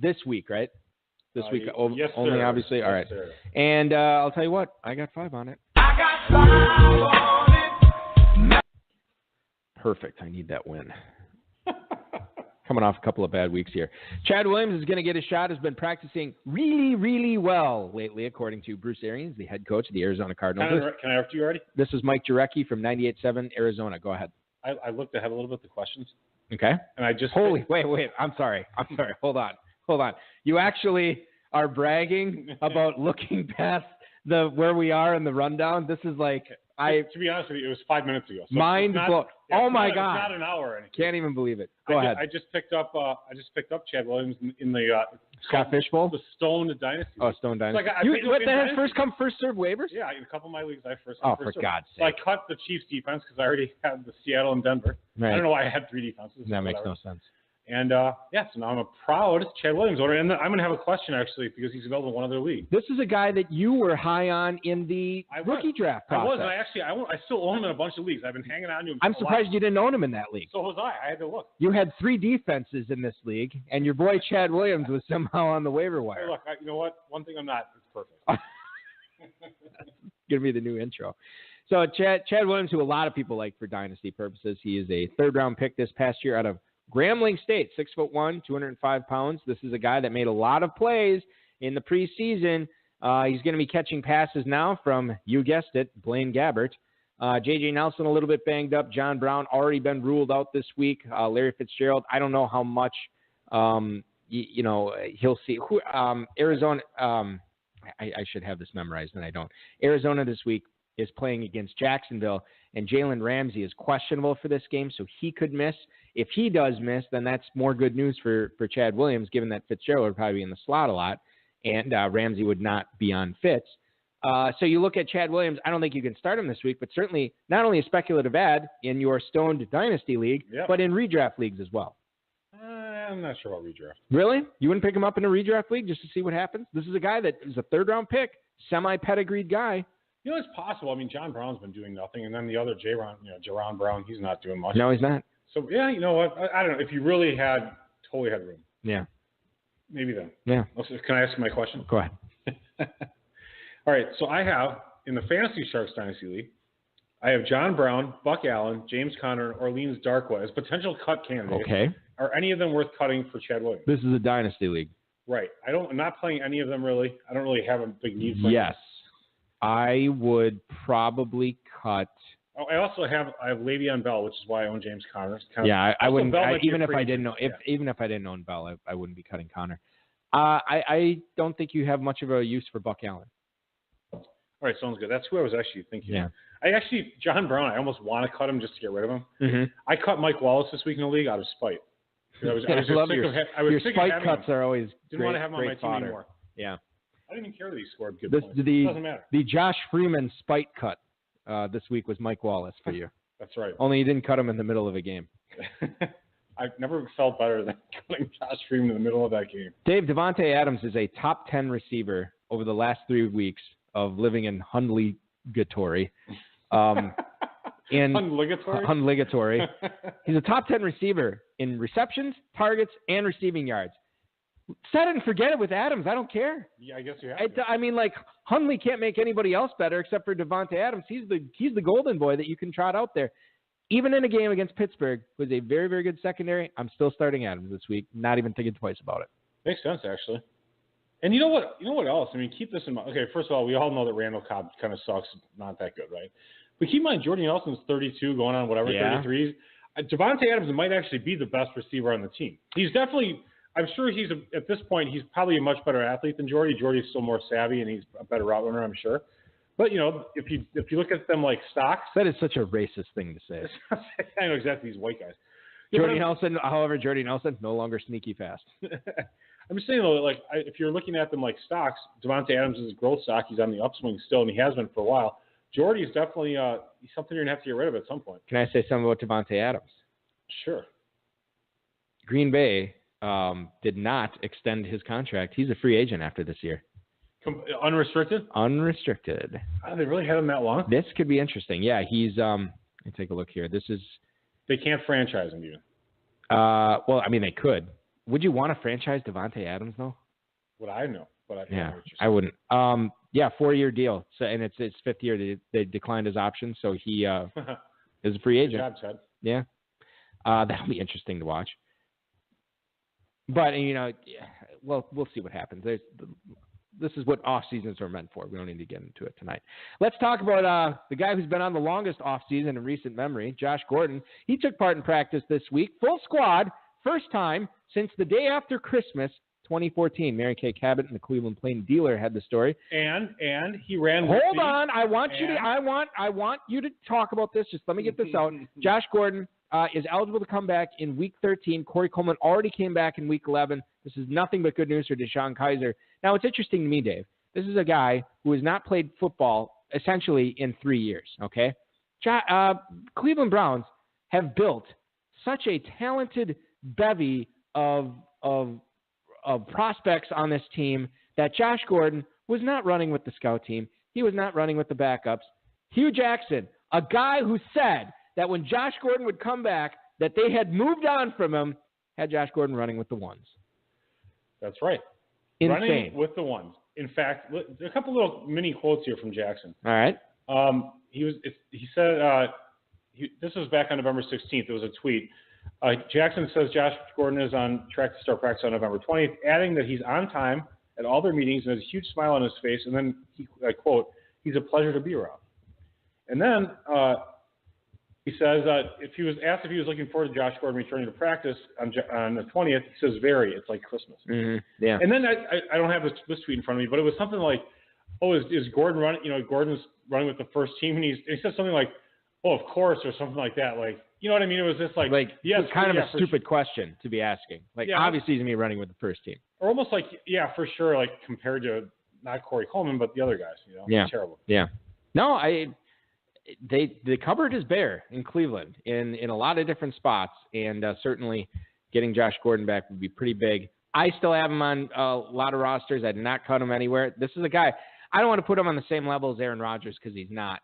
this week, right? This week yes, only, sir. obviously. Yes, All right. sir. And I'll tell you what, I got 5 on it. Perfect. I need that win. Coming off a couple of bad weeks here. Chad Williams is going to get a shot, has been practicing really, really well lately, according to Bruce Arians, the head coach of the Arizona Cardinals. Can I interrupt you already? This is Mike Jurecki from 98.7 Arizona. Go ahead. I looked ahead a little bit at the questions. Okay. And I just... Wait. I'm sorry. Hold on. You actually are bragging about looking past where we are in the rundown. This is like... to be honest with you, it was 5 minutes ago. So mind blown. Oh my God! It's not an hour or anything. Can't even believe it. Go ahead. I just picked up Chad Williams in the Scott Fishbowl. The Stone Dynasty. Oh, Stone Dynasty. Like what the heck? First come, first serve waivers? Yeah, in a couple of my leagues, I first. Oh, first for serve. God's So I sake! cut the Chiefs defense because I already had the Seattle and Denver. Right. I don't know why I had 3 defenses. That makes no sense. And so now I'm a proud Chad Williams owner, and I'm going to have a question actually because he's available in one other league. This is a guy that you were high on in the rookie draft process. I was, and I still own him in a bunch of leagues. I've been hanging on to him. I'm surprised you didn't own him in that league. So was I. I had to look. You had 3 defenses in this league, and your boy Chad Williams was somehow on the waiver wire. Hey, look, you know what? One thing I'm not. It's perfect. Going to be the new intro. So Chad Williams, who a lot of people like for dynasty purposes, he is a 3rd-round pick this past year out of Grambling State, 6'1", 205 pounds. This is a guy that made a lot of plays in the preseason. He's going to be catching passes now from, you guessed it, Blaine Gabbert. J.J. Nelson a little bit banged up. John Brown already been ruled out this week. Larry Fitzgerald, I don't know how much, he'll see. Arizona, I should have this memorized, and I don't. Arizona this week is playing against Jacksonville, and Jalen Ramsey is questionable for this game, so he could miss. If he does miss, then that's more good news for Chad Williams, given that Fitzgerald would probably be in the slot a lot, and Ramsey would not be on Fitz. So you look at Chad Williams, I don't think you can start him this week, but certainly not only a speculative ad in your Stoned Dynasty League, but in redraft leagues as well. I'm not sure about redraft. Really? You wouldn't pick him up in a redraft league just to see what happens? This is a guy that is a 3rd-round pick, semi-pedigreed guy. You know, it's possible. I mean, John Brown's been doing nothing, and then the other Jaron Brown, he's not doing much. No, he's not. So, yeah, you know what? I don't know. If you really totally had room. Yeah. Maybe then. Yeah. Can I ask my question? Go ahead. All right. So I have, in the Fantasy Sharks Dynasty League, I have John Brown, Buck Allen, James Conner, and Orleans Darkwa as potential cut candidates. Okay. Are any of them worth cutting for Chad Williams? This is a Dynasty League. Right. I'm not playing any of them really. I don't really have a big need for Yes. I would probably cut. Oh, I have Le'Veon Bell, which is why I own James Conner. I wouldn't. Even if I didn't own Bell, I wouldn't be cutting Conner. I don't think you have much of a use for Buck Allen. All right, sounds good. That's who I was actually thinking. Yeah. John Brown, I almost want to cut him just to get rid of him. Mm-hmm. I cut Mike Wallace this week in the league out of spite. Your spite cuts are always didn't want to have him on my team anymore. Yeah. I didn't even care that he scored good points. It doesn't matter. The Josh Freeman spite cut this week was Mike Wallace for you. That's right. Only you didn't cut him in the middle of a game. I've never felt better than cutting Josh Freeman in the middle of that game. Dave, Devontae Adams is a top 10 receiver over the last 3 weeks of living in Hunligatory. Hunligatory. He's a top 10 receiver in receptions, targets, and receiving yards. Set it and forget it with Adams. I don't care. Yeah, I guess you have to. I mean, like, Hundley can't make anybody else better except for Devontae Adams. He's the golden boy that you can trot out there. Even in a game against Pittsburgh, was a very, very good secondary. I'm still starting Adams this week, not even thinking twice about it. Makes sense, actually. And you know what else? I mean, keep this in mind. Okay, first of all, we all know that Randall Cobb kind of sucks, not that good, right? But keep in mind, Jordy Nelson's 32, going on 33. Devontae Adams might actually be the best receiver on the team. He's definitely. I'm sure at this point, he's probably a much better athlete than Jordy. Jordy's still more savvy, and he's a better route runner, I'm sure. But, if you look at them like stocks. That is such a racist thing to say. I know exactly, these white guys. Jordy Nelson, no longer sneaky fast. I'm just saying, though, like, if you're looking at them like stocks, Davante Adams is a growth stock. He's on the upswing still, and he has been for a while. Jordy is definitely something you're going to have to get rid of at some point. Can I say something about Davante Adams? Sure. Green Bay did not extend his contract. He's a free agent after this year. Unrestricted? Unrestricted. Oh, they really had him that long? This could be interesting. Yeah, he's let me take a look here. This is They can't franchise him, even. Well, I mean, they could. Would you want to franchise Davante Adams, though? What I know. I wouldn't. 4-year deal. So, and it's his 5th year. They declined his option, so he is a free agent. Good job, Ted. Yeah. That'll be interesting to watch. But, well, we'll see what happens. This is what off seasons are meant for. We don't need to get into it tonight. Let's talk about the guy who's been on the longest off season in recent memory, Josh Gordon. He took part in practice this week, full squad, first time since the day after Christmas, 2014. Mary Kay Cabot and the Cleveland Plain Dealer had the story. And he ran. Hold on, I want you to talk about this. Just let me get this out. Josh Gordon is eligible to come back in Week 13. Corey Coleman already came back in Week 11. This is nothing but good news for Deshaun Kaiser. Now, it's interesting to me, Dave. This is a guy who has not played football essentially in 3 years, okay? Cleveland Browns have built such a talented bevy of prospects on this team that Josh Gordon was not running with the scout team. He was not running with the backups. Hugh Jackson, a guy who said that when Josh Gordon would come back, that they had moved on from him, had Josh Gordon running with the ones. That's right. Insane. Running with the ones. In fact, a couple little mini quotes here from Jackson. All right. He said, this was back on November 16th. It was a tweet. Jackson says Josh Gordon is on track to start practice on November 20th, adding that he's on time at all their meetings and has a huge smile on his face. And then I quote, "He's a pleasure to be around." And then he says if he was asked if he was looking forward to Josh Gordon returning to practice on the 20th, he says, "Very. It's like Christmas." Mm-hmm. Yeah. And then I don't have this tweet in front of me, but it was something like, "Oh, is Gordon running? Gordon's running with the first team," and he said something like, "Oh, of course," or something like that. Like, you know what I mean? It was just like yes, it's kind of a stupid question to be asking. Like, obviously he's gonna be running with the first team, or almost like, yeah, for sure. Like compared to not Corey Coleman, but the other guys. Yeah. It's terrible. Yeah. No, the cupboard is bare in Cleveland in a lot of different spots, and certainly getting Josh Gordon back would be pretty big. I still have him on a lot of rosters. I did not cut him anywhere. This is a guy, I don't want to put him on the same level as Aaron Rodgers because he's not.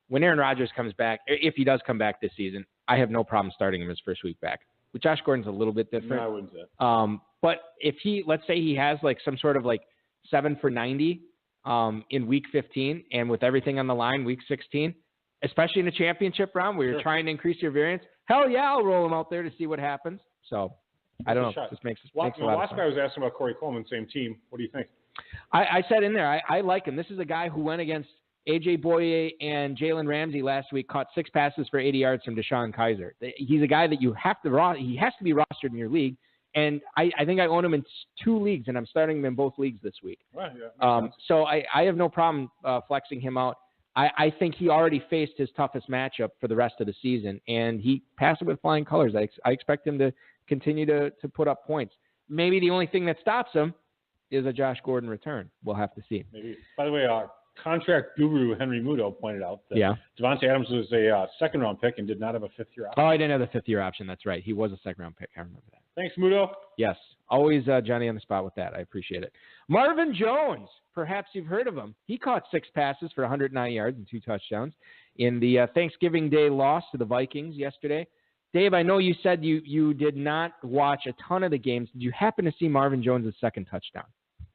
When Aaron Rodgers comes back, if he does come back this season, I have no problem starting him his first week back. With Josh Gordon's a little bit different. No, I wouldn't say. But if let's say he has like some sort of like 7 for 90 in Week 15, and with everything on the line, Week 16, especially in the championship round where you're trying to increase your variance, hell yeah, I'll roll him out there to see what happens. So I don't know. This makes a lot of sense. Last guy was asking about Corey Coleman, same team. What do you think? I said in there, I like him. This is a guy who went against A.J. Boye and Jalen Ramsey last week, caught 6 passes for 80 yards from Deshaun Kaiser. He's a guy that you have to he has to be rostered in your league. And I think I own him in 2 leagues, and I'm starting him in both leagues this week. Right, yeah, so I have no problem flexing him out. I think he already faced his toughest matchup for the rest of the season, and he passed it with flying colors. I expect him to continue to put up points. Maybe the only thing that stops him is a Josh Gordon return. We'll have to see. Maybe. By the way, contract guru Henry Muto pointed out that Davante Adams was a second-round pick and did not have a 5th-year option. Oh, I didn't have the 5th-year option. That's right. He was a second-round pick. I remember that. Thanks, Muto. Yes. Always Johnny on the spot with that. I appreciate it. Marvin Jones. Perhaps you've heard of him. He caught 6 passes for 109 yards and 2 touchdowns in the Thanksgiving Day loss to the Vikings yesterday. Dave, I know you said you did not watch a ton of the games. Did you happen to see Marvin Jones' second touchdown?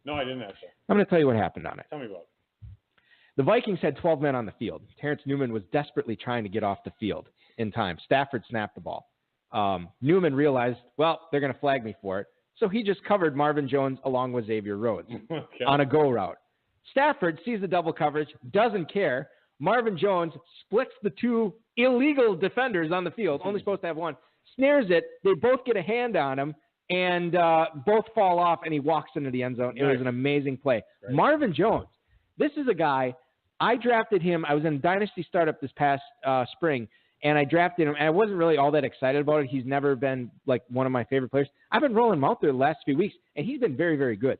No, I didn't actually. I'm going to tell you what happened on it. Tell me about it. The Vikings had 12 men on the field. Terrence Newman was desperately trying to get off the field in time. Stafford snapped the ball. Newman realized, well, they're going to flag me for it. So he just covered Marvin Jones along with Xavier Rhodes on a go route. Stafford sees the double coverage, doesn't care. Marvin Jones splits the 2 illegal defenders on the field, only supposed to have 1, snares it. They both get a hand on him, and both fall off, and he walks into the end zone. Nice. It was an amazing play. Right. Marvin Jones, this is a guy, I drafted him. I was in Dynasty Startup this past spring, And I drafted him, and I wasn't really all that excited about it. He's never been like one of my favorite players. I've been rolling him out there the last few weeks, and he's been very, very good.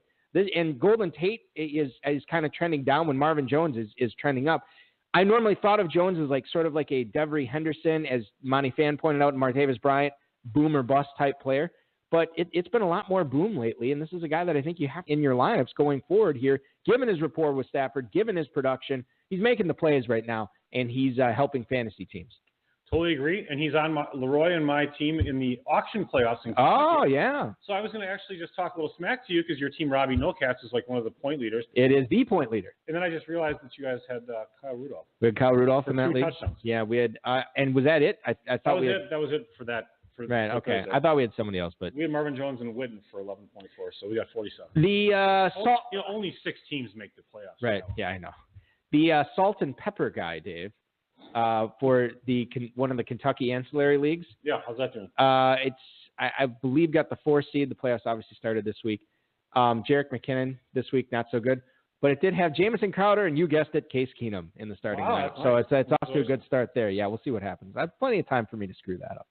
And Golden Tate is kind of trending down when Marvin Jones is trending up. I normally thought of Jones as like sort of like a Devery Henderson, as Monty Phan pointed out, and Martavis Bryant, boom or bust type player. But it's been a lot more boom lately, and this is a guy that I think you have in your lineups going forward here, given his rapport with Stafford, given his production. He's making the plays right now, and he's helping fantasy teams. Totally agree. And he's on Leroy and my team in the auction playoffs. Oh, yeah. So I was going to actually just talk a little smack to you because your team, Robbie No-Cats, is like one of the point leaders. It is the point leader. And then I just realized that you guys had Kyle Rudolph. We had Kyle Rudolph in that league? Touchdowns. Yeah, we had and was that it? I thought that was it for that. Right, okay. I thought we had somebody else. But we had Marvin Jones and Witten for 11.4, so we got 47. Only 6 teams make the playoffs. Right, yeah, I know. The salt and pepper guy, Dave, for one of the Kentucky ancillary leagues. Yeah, how's that doing? I believe got the 4 seed. The playoffs obviously started this week. Jerick McKinnon this week, not so good. But it did have Jamison Crowder and, you guessed it, Case Keenum in the starting lineup. So it's off to a good start there. Yeah, we'll see what happens. I have plenty of time for me to screw that up.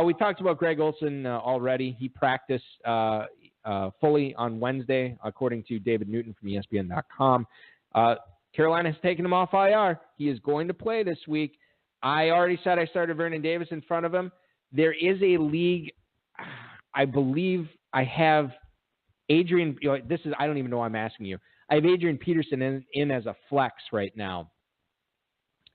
We talked about Greg Olsen already. He practiced fully on Wednesday, according to David Newton from ESPN.com. Carolina has taken him off IR. He is going to play this week. I already said I started Vernon Davis in front of him. There is a league, I believe I have Adrian. I don't even know why I'm asking you. I have Adrian Peterson in as a flex right now.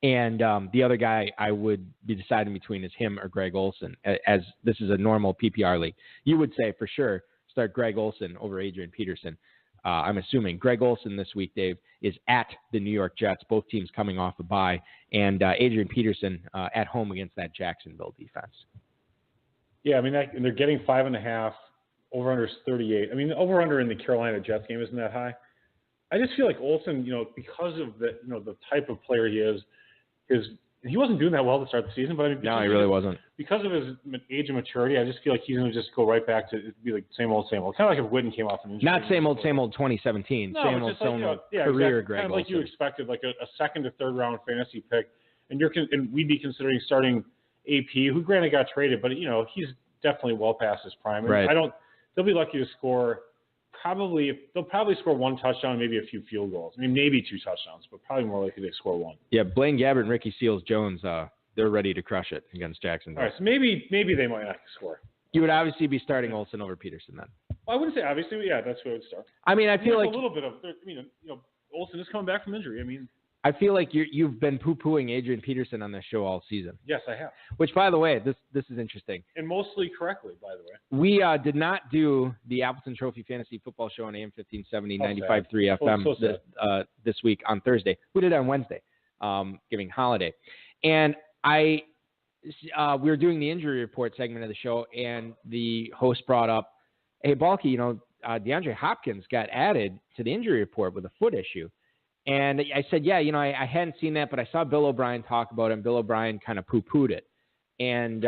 And the other guy I would be deciding between is him or Greg Olsen, as this is a normal PPR league. You would say for sure start Greg Olsen over Adrian Peterson. I'm assuming Greg Olsen this week, Dave, is at the New York Jets, both teams coming off a bye, and Adrian Peterson at home against that Jacksonville defense. Yeah, I mean, and they're getting 5.5. Over-under is 38. I mean, the over-under in the Carolina Jets game isn't that high. I just feel like Olsen, because of the type of player he is, he wasn't doing that well to start the season, but I mean, no, he really wasn't. Because of his age and maturity, I just feel like he's going to just go right back to be like same old. Kind of like if Witten came off an injury. Not same old 2017. No, same old career exactly. Greg kind of Olsen. like you expected, like a second to third round fantasy pick, and we'd be considering starting AP, who granted got traded, but he's definitely well past his prime. And right. They'll be lucky to score. They'll probably score 1 touchdown, maybe a few field goals. I mean, maybe 2 touchdowns, but probably more likely they score 1. Yeah, Blaine Gabbert and Ricky Seals-Jones, they're ready to crush it against Jacksonville. All right, so maybe they might not score. You would obviously be starting Olsen over Peterson then. Well, I wouldn't say obviously, but yeah, that's who I would start. I mean, I feel like a little bit of. Olsen is coming back from injury. I mean, I feel like you've been poo-pooing Adrian Peterson on this show all season. Yes, I have. Which, by the way, this is interesting. And mostly correctly, by the way. We did not do the Appleton Trophy Fantasy Football Show on AM 1570, 95.3 FM this week on Thursday. We did it on Wednesday, giving holiday. And we were doing the injury report segment of the show, and the host brought up, hey, Balky, DeAndre Hopkins got added to the injury report with a foot issue. And I said, yeah, I hadn't seen that, but I saw Bill O'Brien talk about it, and Bill O'Brien kind of poo-pooed it and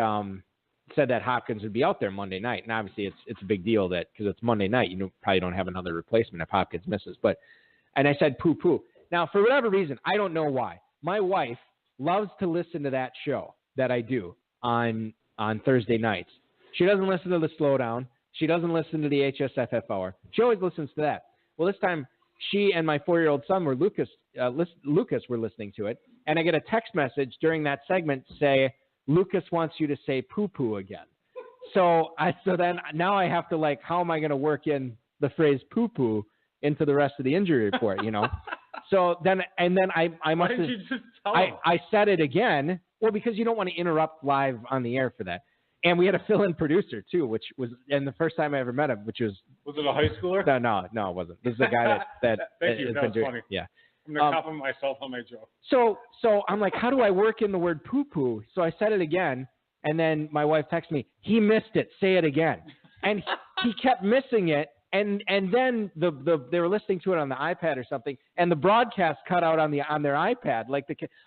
said that Hopkins would be out there Monday night. And obviously it's a big deal that because it's Monday night, probably don't have another replacement if Hopkins misses. And I said poo-poo. Now, for whatever reason, I don't know why. My wife loves to listen to that show that I do on Thursday nights. She doesn't listen to the Slowdown. She doesn't listen to the HSFF Hour. She always listens to that. Well, this time, she and my 4-year-old son Lucas were listening to it, and I get a text message during that segment say, Lucas wants you to say poo-poo again. So then now I have to how am I going to work in the phrase poo-poo into the rest of the injury report, So then I must have, Why didn't you just tell him? I said it again. Well, because you don't want to interrupt live on the air for that. And we had a fill-in producer, too, which was – and the first time I ever met him, which was – Was it a high schooler? No, it wasn't. This is a guy that Thank you. That was funny. Yeah. I'm going to compliment myself on my joke. So I'm like, how do I work in the word poo-poo? So I said it again, and then my wife texted me, he missed it. Say it again. And he kept missing it. And then they were listening to it on the iPad or something, and the broadcast cut out on their iPad.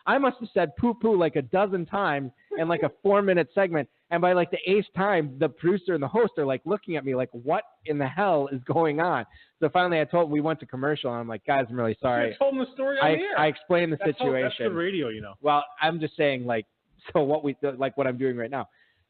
I must have said poo-poo like a dozen times in a 4-minute segment. And by the 8th time, the producer and the host are looking at me what in the hell is going on? So finally we went to commercial, and I'm like, guys, I'm really sorry. You told them the story on the air. I explained the situation. That's the radio, Well, I'm just saying So what I'm doing right now.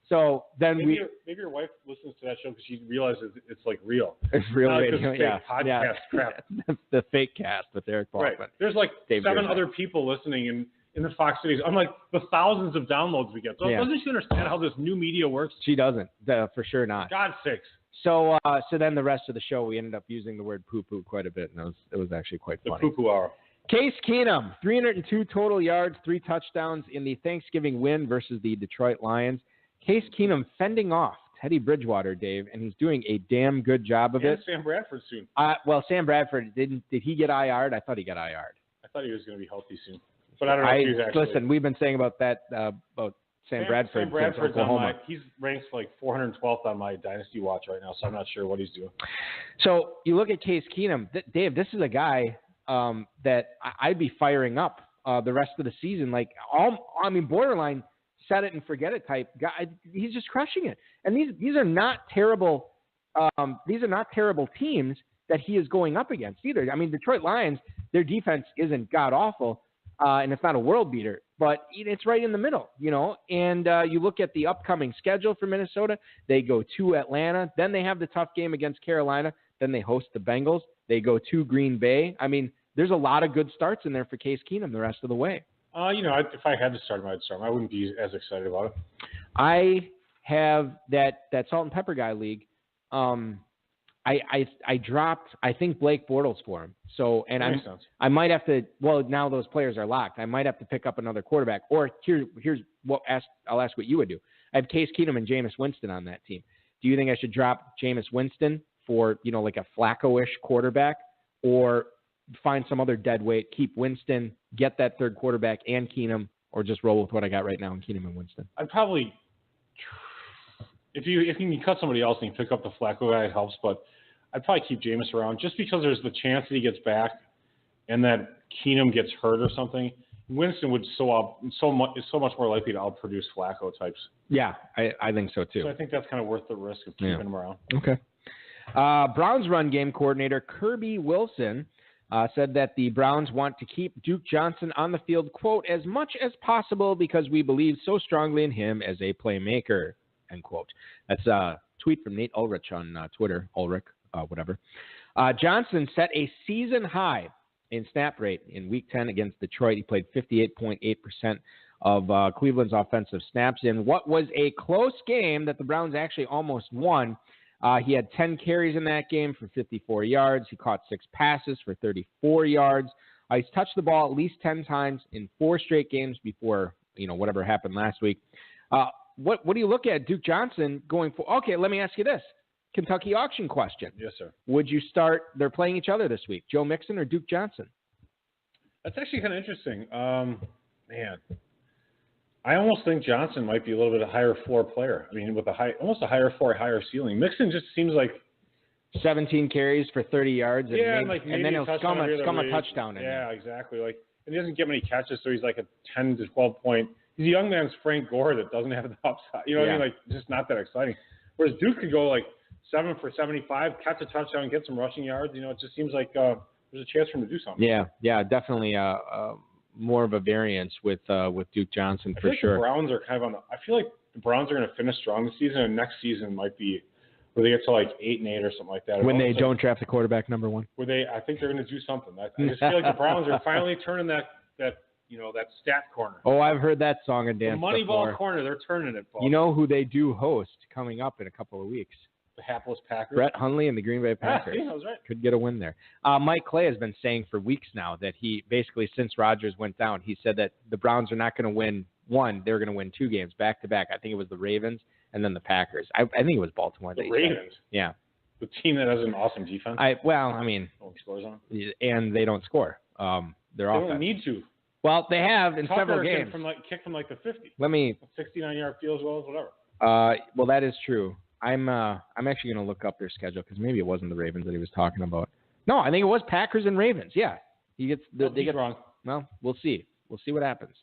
So then maybe your wife listens to that show because she realizes it's like real. It's real radio, yeah. Podcast crap. the fake cast with Eric Baldwin. Right. There's like Dave 7 Gerber. other people listening in the Fox Cities. I'm like the thousands of downloads we get. So doesn't she understand how this new media works? She doesn't, for sure not. God's sakes. So then the rest of the show, we ended up using the word poo-poo quite a bit, and it was actually quite funny. The poo-poo hour. Case Keenum, 302 total yards, 3 touchdowns in the Thanksgiving win versus the Detroit Lions. Case Keenum fending off Teddy Bridgewater, Dave, and he's doing a damn good job of it. Sam Bradford soon. Well, Sam Bradford, did he get IR'd? I thought he got IR'd. I thought he was going to be healthy soon. But I don't know if he's actually. Listen, we've been saying about that, about Sam Bradford. Sam Bradford's Oklahoma. he's ranked like 412th on my Dynasty Watch right now, so I'm not sure what he's doing. So you look at Case Keenum, Dave, this is a guy that I'd be firing up the rest of the season. Like, borderline set it and forget it type guy. He's just crushing it. And these are not terrible. These are not terrible teams that he is going up against either. I mean, Detroit Lions, their defense isn't god awful, and it's not a world beater, but it's right in the middle, And you look at the upcoming schedule for Minnesota. They go to Atlanta, then they have the tough game against Carolina, then they host the Bengals. They go to Green Bay. I mean, there's a lot of good starts in there for Case Keenum the rest of the way. If I had to start him, I'd start him. I wouldn't be as excited about it. I have that salt and pepper guy league. I dropped, I think, Blake Bortles for him. So, and I might have to. Well, now those players are locked. I might have to pick up another quarterback. Or here's what I'll ask what you would do. I have Case Keenum and Jameis Winston on that team. Do you think I should drop Jameis Winston for like a Flacco-ish quarterback, or find some other dead weight, keep Winston, get that third quarterback and Keenum, or just roll with what I got right now in Keenum and Winston? I'd probably, if you can cut somebody else and you pick up the Flacco guy, it helps, but I'd probably keep Jameis around just because there's the chance that he gets back and that Keenum gets hurt or something. Winston would so much more likely to outproduce Flacco types. Yeah, I think so too. So I think that's kind of worth the risk of keeping him around. Okay. Browns run game coordinator Kirby Wilson said that the Browns want to keep Duke Johnson on the field, quote, as much as possible because we believe so strongly in him as a playmaker, end quote. That's a tweet from Nate Ulrich on Twitter, Ulrich, whatever. Johnson set a season high in snap rate in Week 10 against Detroit. He played 58.8% of Cleveland's offensive snaps in what was a close game that the Browns actually almost won. He had 10 carries in that game for 54 yards. He caught 6 passes for 34 yards. He's touched the ball at least 10 times in 4 straight games before, whatever happened last week. What do you look at Duke Johnson going for? Okay, let me ask you this. Kentucky auction question. Yes, sir. Would you start – they're playing each other this week. Joe Mixon or Duke Johnson? That's actually kind of interesting. Man. I almost think Johnson might be a little bit a higher floor player. I mean, with almost a higher floor, higher ceiling. Mixon just seems like 17 carries for 30 yards, and, maybe and then he'll scum a touchdown. Yeah, exactly. And he doesn't get many catches, so he's like a 10 to 12 point. He's a young man's Frank Gore that doesn't have the upside. You know what I mean? Like, just not that exciting. Whereas Duke could go like 7 for 75, catch a touchdown, get some rushing yards. It just seems like there's a chance for him to do something. Yeah, definitely. More of a variance with Duke Johnson for sure. The Browns are kind of I feel like the Browns are going to finish strong this season, and next season might be where they get to like 8-8 or something like that. When they don't draft the quarterback number 1. I think they're going to do something. I just feel like the Browns are finally turning that stat corner. Oh, I've heard that song and dance. The Moneyball corner, they're turning it. Paul. You know who they do host coming up in a couple of weeks? The hapless Packers. Brett Hundley and the Green Bay Packers. Yeah, I was right. Could get a win there. Mike Clay has been saying for weeks now that he basically, since Rodgers went down, he said that the Browns are not going to win one. They're going to win 2 games back to back. I think it was the Ravens and then the Packers. I think it was Baltimore. The Ravens? Yeah. The team that has an awesome defense? No one scores on them. And they don't score. They don't need to. Well, they have in several games. Kick from like the 50. 69-yard field goals, whatever. Well, that is true. I'm actually going to look up their schedule because maybe it wasn't the Ravens that he was talking about. No, I think it was Packers and Ravens. Yeah, he's wrong. Well, we'll see. We'll see what happens.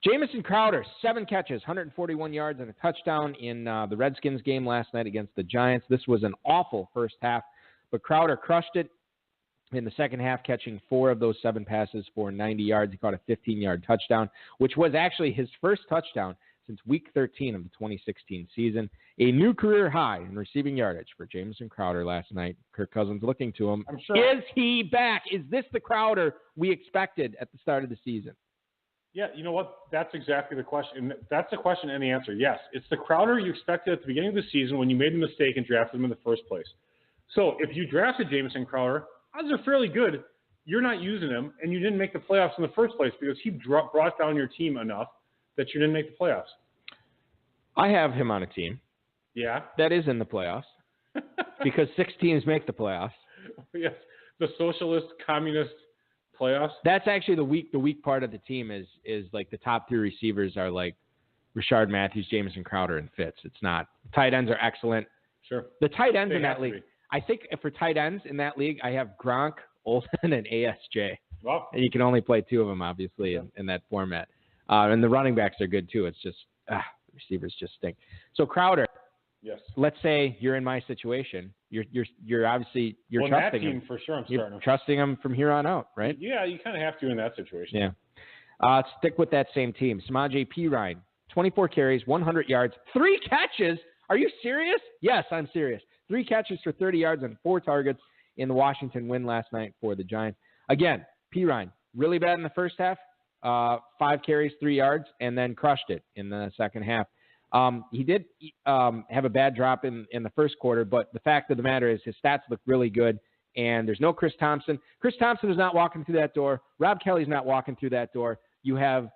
Jamison Crowder, 7 catches, 141 yards, and a touchdown in the Redskins game last night against the Giants. This was an awful first half, but Crowder crushed it. in the second half, catching 4 of those 7 passes for 90 yards. He caught a 15-yard touchdown, which was actually his first touchdown since Week 13 of the 2016 season. A new career high in receiving yardage for Jamison Crowder last night. Kirk Cousins looking to him. I'm sure. Is he back? Is this the Crowder we expected at the start of the season? Yeah, you know what? That's exactly the question. That's the question and the answer. Yes, it's the Crowder you expected at the beginning of the season when you made the mistake and drafted him in the first place. So if you drafted Jamison Crowder, odds are fairly good you're not using him, and you didn't make the playoffs in the first place because he brought down your team enough that you didn't make the playoffs. I have him on a team. Yeah. That is in the playoffs because 6 teams make the playoffs. Yes, the socialist, communist playoffs. That's actually the weak part of the team is like the top 3 receivers are like Rashard Matthews, Jamison Crowder, and Fitz. It's not. Tight ends are excellent. Sure. The tight ends They in have that to league. be. I think for tight ends in that league, I have Gronk, Olsen, and ASJ. Wow. And you can only play 2 of them, obviously, in that format. And the running backs are good, too. It's just the receivers just stink. So, Crowder, Yes. let's say you're in my situation. You're obviously – well, trusting that team, him. for sure, I'm You're starting him. trusting him from here on out, right? Yeah, you kind of have to in that situation. Yeah. Stick with that same team. Samaje Perine, 24 carries, 100 yards, 3 catches. Are you serious? Yes, I'm serious. 3 catches for 30 yards and 4 targets in the Washington win last night for the Giants. Again, Perine, really bad in the first half. 5 carries, 3 yards, and then crushed it in the second half. He did have a bad drop in the first quarter, but the fact of the matter is his stats look really good, and there's no Chris Thompson. Chris Thompson is not walking through that door. Rob Kelly's not walking through that door. You have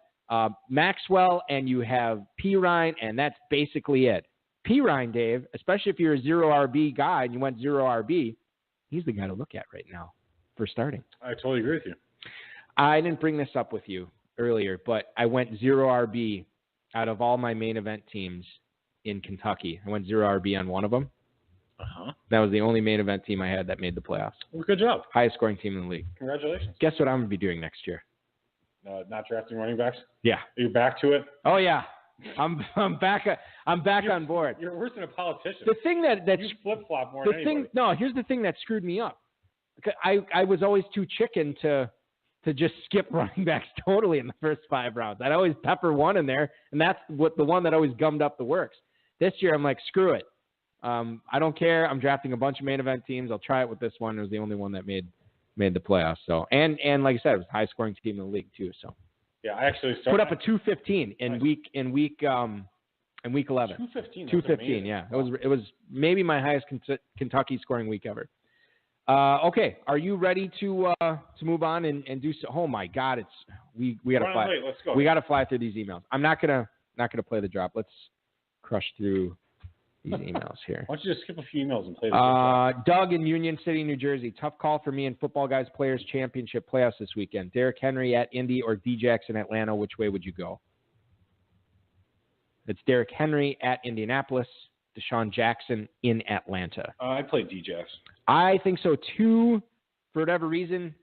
Maxwell and you have Perine, and that's basically it. Perine, Dave, especially if you're a 0 RB guy and you went 0 RB, he's the guy to look at right now for starting. I totally agree with you. I didn't bring this up with you earlier, but I went 0 RB out of all my main event teams in Kentucky. I went 0 RB on one of them. Uh-huh. That was the only main event team I had that made the playoffs. Well, good job. Highest scoring team in the league. Congratulations. Guess what I'm going to be doing next year? Not drafting running backs? Yeah. Are you back to it? Oh, yeah. I'm back on board. You're worse than a politician. The thing that you flip-flop more than anybody. Here's the thing that screwed me up. I was always too chicken to just skip running backs totally in the first 5 rounds. I'd always pepper one in there, and that's the one that always gummed up the works. This year, I'm like, screw it. I don't care. I'm drafting a bunch of main event teams. I'll try it with this one. It was the only one that made the playoffs. So, and like I said, it was the highest scoring team in the league too. So, yeah, I actually put up a 215 in week 11. 215. 215. Yeah, it was maybe my highest Kentucky scoring week ever. Okay, are you ready to move on and do so? Oh my God, we gotta fly. Let's go. We gotta fly through these emails. I'm not gonna play the drop. Let's crush through these emails here. Why don't you just skip a few emails and play the Doug in Union City, New Jersey. Tough call for me in Football Guys Players Championship playoffs this weekend. Derrick Henry at Indy or D-Jax in Atlanta. Which way would you go? It's Derrick Henry at Indianapolis. Deshaun Jackson in Atlanta. I played D-Jax. I think so too. For whatever reason,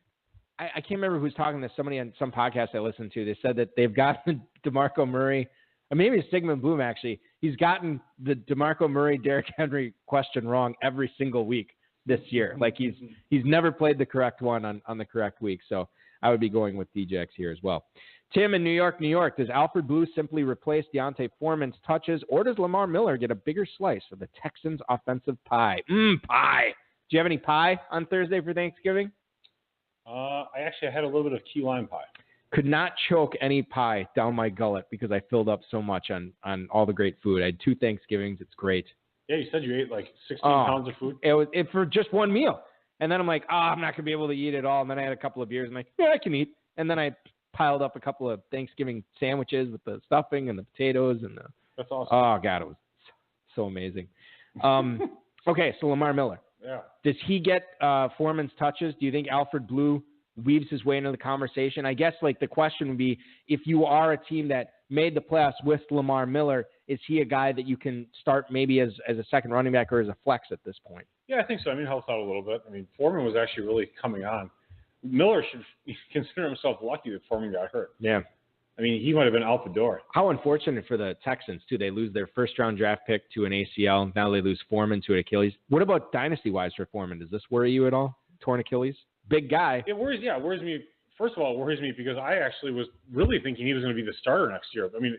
I can't remember who was talking to somebody on some podcast I listened to. They said that they've gotten DeMarco Murray, or maybe it's Sigmund Bloom actually. He's gotten the DeMarco Murray, Derrick Henry question wrong every single week this year. Like he's never played the correct one on the correct week. So I would be going with D-Jax here as well. Tim in New York. Does Alfred Blue simply replace Deontay Foreman's touches, or does Lamar Miller get a bigger slice of the Texans' offensive pie? Pie. Do you have any pie on Thursday for Thanksgiving? I actually had a little bit of key lime pie. Could not choke any pie down my gullet because I filled up so much on all the great food. I had 2 Thanksgivings. It's great. Yeah, you said you ate like 16 pounds of food. It was for just one meal. And then I'm like, I'm not going to be able to eat it all. And then I had a couple of beers. I'm like, yeah, I can eat. And then I piled up a couple of Thanksgiving sandwiches with the stuffing and the potatoes and the. That's awesome. Oh God, it was so amazing. Okay, so Lamar Miller. Yeah. Does he get Foreman's touches? Do you think Alfred Blue weaves his way into the conversation? I guess like the question would be, if you are a team that made the playoffs with Lamar Miller, is he a guy that you can start maybe as a second running back or as a flex at this point? Yeah, I think so. I mean, helps out a little bit. I mean, Foreman was actually really coming on. Miller should consider himself lucky that Foreman got hurt. Yeah. I mean, he might have been out the door. How unfortunate for the Texans, too. They lose their first-round draft pick to an ACL. Now they lose Foreman to an Achilles. What about dynasty-wise for Foreman? Does this worry you at all? Torn Achilles? big guy. It worries me. First of all, it worries me because I actually was really thinking he was going to be the starter next year. I mean,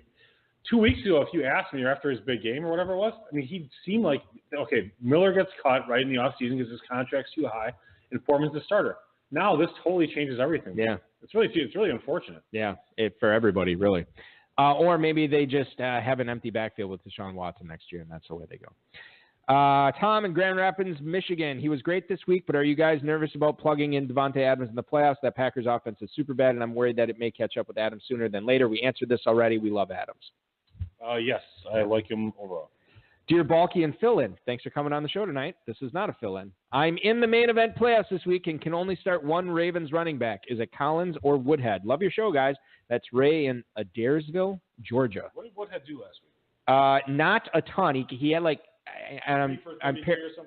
2 weeks ago, if you asked me after his big game or whatever it was, I mean, he seemed like, okay, Miller gets cut right in the offseason because his contract's too high, and Foreman's the starter. Now this totally changes everything. Yeah. It's really unfortunate. Yeah, for everybody, really. Or maybe they just have an empty backfield with Deshaun Watson next year, and that's the way they go. Tom in Grand Rapids, Michigan. He was great this week, but are you guys nervous about plugging in Devontae Adams in the playoffs? That Packers offense is super bad, and I'm worried that it may catch up with Adams sooner than later. We answered this already. We love Adams. Yes, I like him overall. Dear Balky and fill-in, thanks for coming on the show tonight. This is not a fill-in. I'm in the main event playoffs this week and can only start one Ravens running back. Is it Collins or Woodhead? Love your show, guys. That's Ray in Adairsville, Georgia. What did Woodhead do last week? Not a ton. He had like...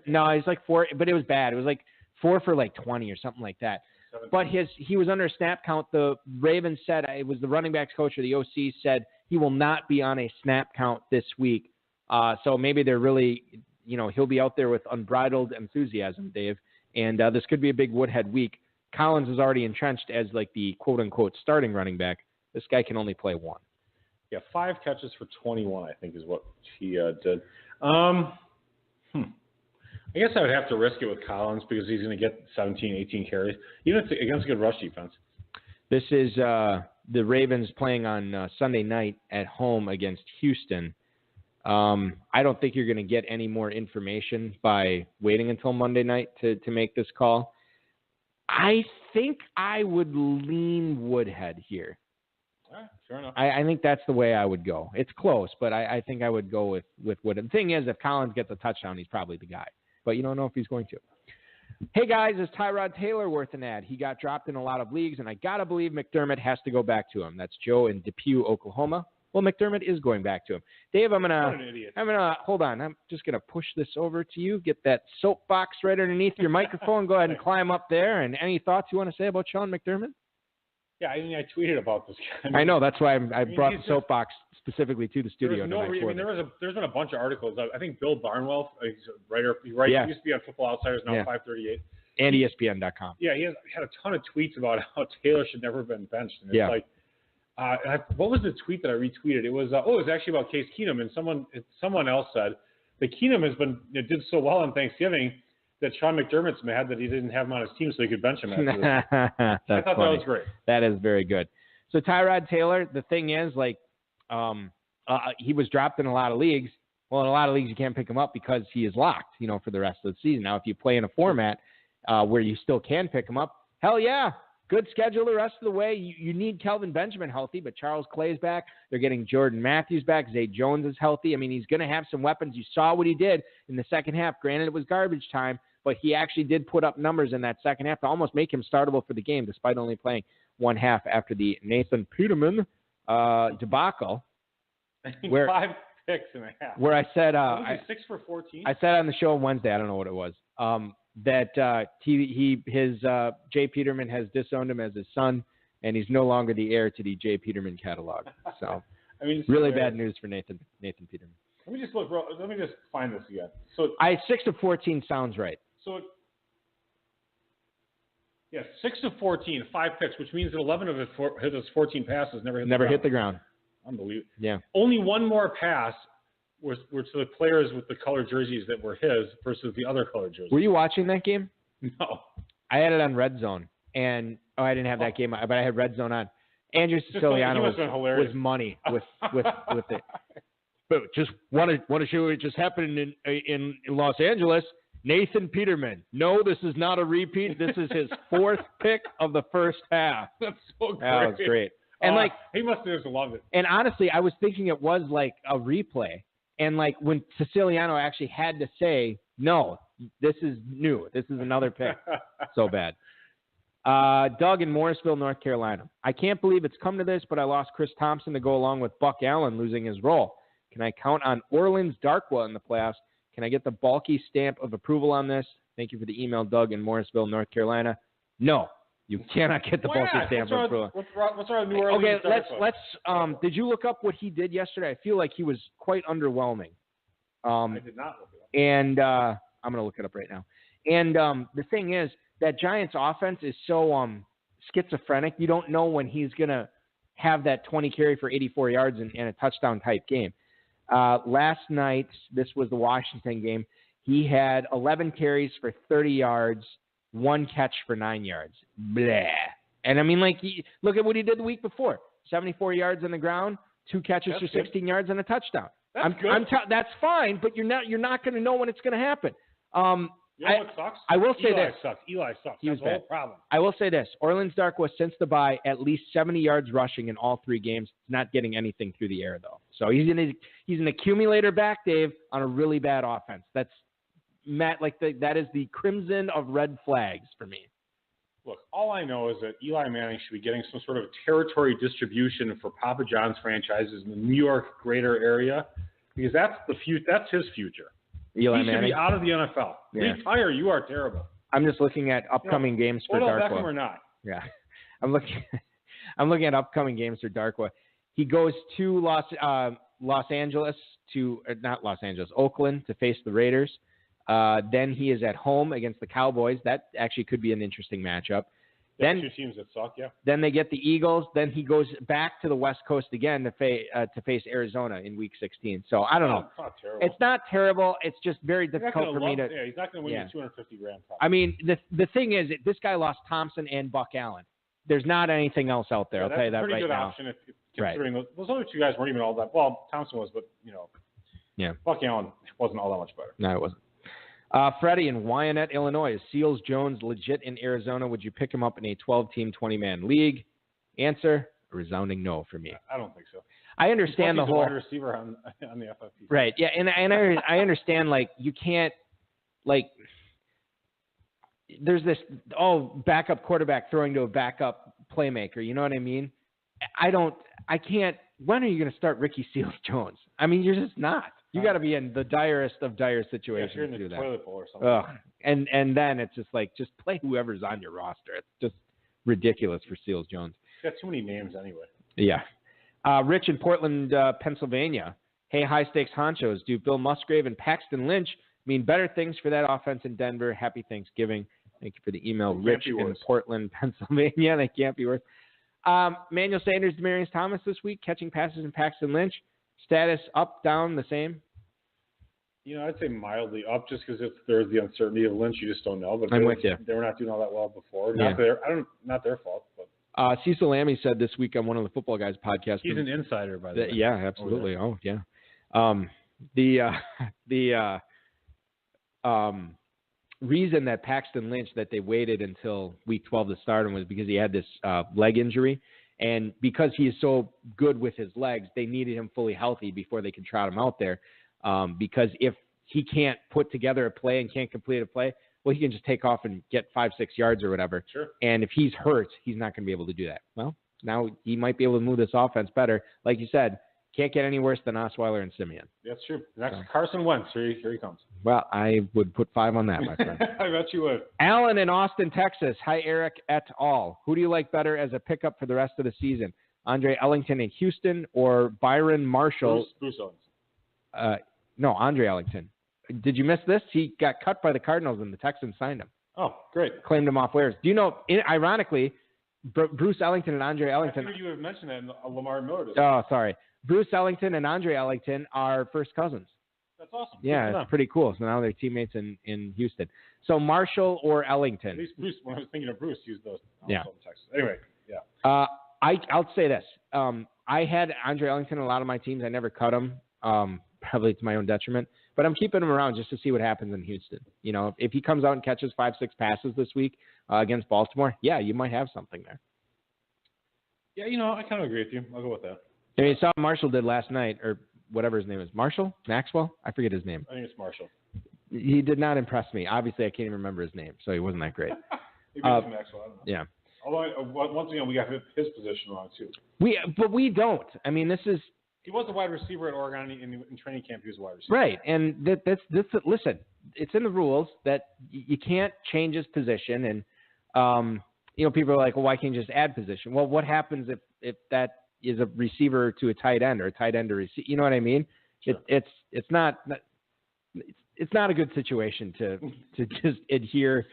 No, he's like 4, but it was bad. It was like 4 for like 20 or something like that. 17. But he was under a snap count. The Ravens said, it was the running backs coach or the OC said he will not be on a snap count this week. So maybe they're really, he'll be out there with unbridled enthusiasm, Dave. And this could be a big Woodhead week. Collins is already entrenched as like the quote unquote starting running back. This guy can only play 1. Yeah, 5 catches for 21, I think is what he did. I guess I would have to risk it with Collins because he's going to get 17, 18 carries, even against a good rush defense. This is the Ravens playing on Sunday night at home against Houston. I don't think you're going to get any more information by waiting until Monday night to make this call. I think I would lean Woodhead here. Fair enough. I think that's the way I would go. It's close, but I think I would go with Woodhead. The thing is, if Collins gets a touchdown, he's probably the guy. But you don't know if he's going to. Hey, guys, is Tyrod Taylor worth an ad? He got dropped in a lot of leagues, and I got to believe McDermott has to go back to him. That's Joe in Depew, Oklahoma. Well, McDermott is going back to him. Dave, I'm gonna hold on. I'm just gonna push this over to you. Get that soapbox right underneath your microphone. Go ahead and climb up there. And any thoughts you want to say about Sean McDermott? Yeah, I mean, I tweeted about this guy. I know. That's why I brought the soapbox specifically to the studio. There's been a bunch of articles. I think Bill Barnwell, he's a writer. He used to be on Football Outsiders, now 538. And ESPN.com. Yeah, he had a ton of tweets about how Taylor should never have been benched. And it's like, what was the tweet that I retweeted? It was, it was actually about Case Keenum, and someone else said that Keenum did so well on Thanksgiving that Sean McDermott's mad that he didn't have him on his team so he could bench him after this. I thought that was great. That is very good. So Tyrod Taylor, the thing is, he was dropped in a lot of leagues. Well, in a lot of leagues you can't pick him up because he is locked, for the rest of the season. Now, if you play in a format where you still can pick him up, hell yeah. Good schedule the rest of the way. You need Kelvin Benjamin healthy, but Charles Clay's back. They're getting Jordan Matthews back. Zay Jones is healthy. I mean, he's going to have some weapons. You saw what he did in the second half. Granted, it was garbage time, but he actually did put up numbers in that second half to almost make him startable for the game, despite only playing one half after the Nathan Peterman debacle. Where 5 picks and a half. Where I said, 6 for 14. I said on the show on Wednesday, I don't know what it was. That Jay Peterman has disowned him as his son, and he's no longer the heir to the Jay Peterman catalog. So, I mean, really bad news for Nathan Peterman. Let me just look, bro. Let me just find this again. So 6 to 14 sounds right. So, 6 to 14, 5 picks, which means that 11 of his 14 passes never hit the ground. Unbelievable. Yeah. Only one more pass were to the players with the colored jerseys that were his versus the other colored jerseys. Were you watching that game? No. I had it on Red Zone, and I didn't have that game, but I had Red Zone on. Andrew Siciliano was money with it. But just want to show you what just happened in Los Angeles. Nathan Peterman. No, this is not a repeat. This is his 4th pick of the first half. That's so great. That was great. And he must have just loved it. And honestly, I was thinking it was like a replay. And when Siciliano actually had to say, no, this is new. This is another pick. So bad. Doug in Morrisville, North Carolina. I can't believe it's come to this, but I lost Chris Thompson to go along with Buck Allen losing his role. Can I count on Orleans Darkwa in the playoffs? Can I get the bulky stamp of approval on this? Thank you for the email, Doug in Morrisville, North Carolina. No, you cannot get the bulky stamp of approval. What's our New Orleans Darkwa? Okay, let's. Did you look up what he did yesterday? I feel like he was quite underwhelming. I did not look it up. And I'm going to look it up right now. And the thing is, that Giants offense is so schizophrenic. You don't know when he's going to have that 20 carry for 84 yards and a touchdown type game. Last night, this was the Washington game. He had 11 carries for 30 yards, 1 catch for 9 yards. Blah. And I mean, like, look at what he did the week before. 74 yards on the ground, 2 catches for 16 yards and a touchdown. That's good. That's fine, but you're not going to know when it's going to happen. You know what sucks? I will say this. Eli sucks. He was That's the whole bad. problem. I will say this. Orleans Darkwa, since the bye, at least 70 yards rushing in all 3 games. Not getting anything through the air, though. So he's an accumulator back, Dave, on a really bad offense. That's Matt, that is the crimson of red flags for me. Look, all I know is that Eli Manning should be getting some sort of territory distribution for Papa John's franchises in the New York greater area, because that's his future. Eli he should Manning be out of the NFL. Yeah. Retire. You are terrible. I'm just looking at upcoming games for Darkwa. Beckham or not? Yeah, I'm looking at upcoming games for Darkwa. He goes to Oakland to face the Raiders. Then he is at home against the Cowboys. That actually could be an interesting matchup. Then 2 teams that suck, yeah. Then they get the Eagles. Then he goes back to the West Coast again to face Arizona in Week 16. So I don't know. It's not terrible. It's not terrible. It's just very difficult for me to. Yeah, he's not going to win you $250,000. Probably. I mean, the thing is, this guy lost Thompson and Buck Allen. There's not anything else out there. I'll tell you that right now. That's a pretty good option if considering those other 2 guys weren't even all that. Well, Thompson was, but Buck Allen wasn't all that much better. No, it wasn't. Freddie in Wyanett, Illinois. Is Seals Jones legit in Arizona? Would you pick him up in a 12-team, 20-man league? Answer, a resounding no for me. I don't think so. I understand the whole wide receiver on the FFPC. Right. Yeah, and I understand, like, you can't, like, there's this backup quarterback throwing to a backup playmaker. You know what I mean? I can't. When are you going to start Ricky Seals Jones? I mean, you're just not. You got to be in the direst of dire situations you're in to do the that. toilet bowl or something. And then it's just like, just play whoever's on your roster. It's just ridiculous for Seals Jones. He's got too many names anyway. Yeah. Rich in Portland, Pennsylvania. Hey, high stakes honchos. Do Bill Musgrave and Paxton Lynch mean better things for that offense in Denver? Happy Thanksgiving. Thank you for the email. Rich in Portland, Pennsylvania. They can't be worse. Manuel Sanders, Demaryius Thomas this week, catching passes in Paxton Lynch. Status up, down, the same? I'd say mildly up just because there's the uncertainty of Lynch. You just don't know. But I'm with you. They were not doing all that well before. Yeah. Not their fault. But Cecil Lammey said this week on one of the Football Guys podcasts. He's an insider, by the way. Yeah, absolutely. Oh, yeah. Reason that Paxton Lynch, that they waited until week 12 to start him, was because he had this leg injury. And because he is so good with his legs, they needed him fully healthy before they could trot him out there. Because if he can't put together a play and can't complete a play, well, he can just take off and get 5-6 yards or whatever. Sure. And if he's hurt, he's not going to be able to do that. Well, now he might be able to move this offense better. Like you said, can't get any worse than Osweiler and Simeon. That's true. Next, Carson Wentz. Here he comes. Well, I would put 5 on that, my friend. I bet you would. Alan in Austin, Texas. Hi, Eric et al. Who do you like better as a pickup for the rest of the season? Andre Ellington in Houston or Byron Marshall? Bruce Owens. No, Andre Ellington. Did you miss this? He got cut by the Cardinals and the Texans signed him. Oh, great. Claimed him off waivers. Do you know, ironically, Bruce Ellington and Andre Ellington. I figured you would mention that in Lamar Miller. Oh, sorry. Bruce Ellington and Andre Ellington are first cousins. That's awesome. Yeah, it's pretty cool. So now they're teammates in Houston. So Marshall or Ellington? At least Bruce, when I was thinking of Bruce, used those. Yeah. In Texas. Anyway, yeah. I'll say this. I had Andre Ellington in a lot of my teams. I never cut him, probably to my own detriment. But I'm keeping him around just to see what happens in Houston. If he comes out and catches 5-6 passes this week against Baltimore, yeah, you might have something there. Yeah, I kind of agree with you. I'll go with that. I mean, you saw what Marshall did last night, or whatever his name is. Maxwell? I forget his name. I think it's Marshall. He did not impress me. Obviously, I can't even remember his name, so he wasn't that great. Maybe it's Maxwell. I don't know. Yeah. Although, once again, we got his position wrong, too. But we don't. I mean, this is... He was a wide receiver at Oregon in training camp. He was a wide receiver. Right, and listen, it's in the rules that you can't change his position, and people are like, well, why can't you just add position? Well, what happens if that is a receiver to a tight end or a tight end to receiver? You know what I mean? Sure. It's not a good situation to just adhere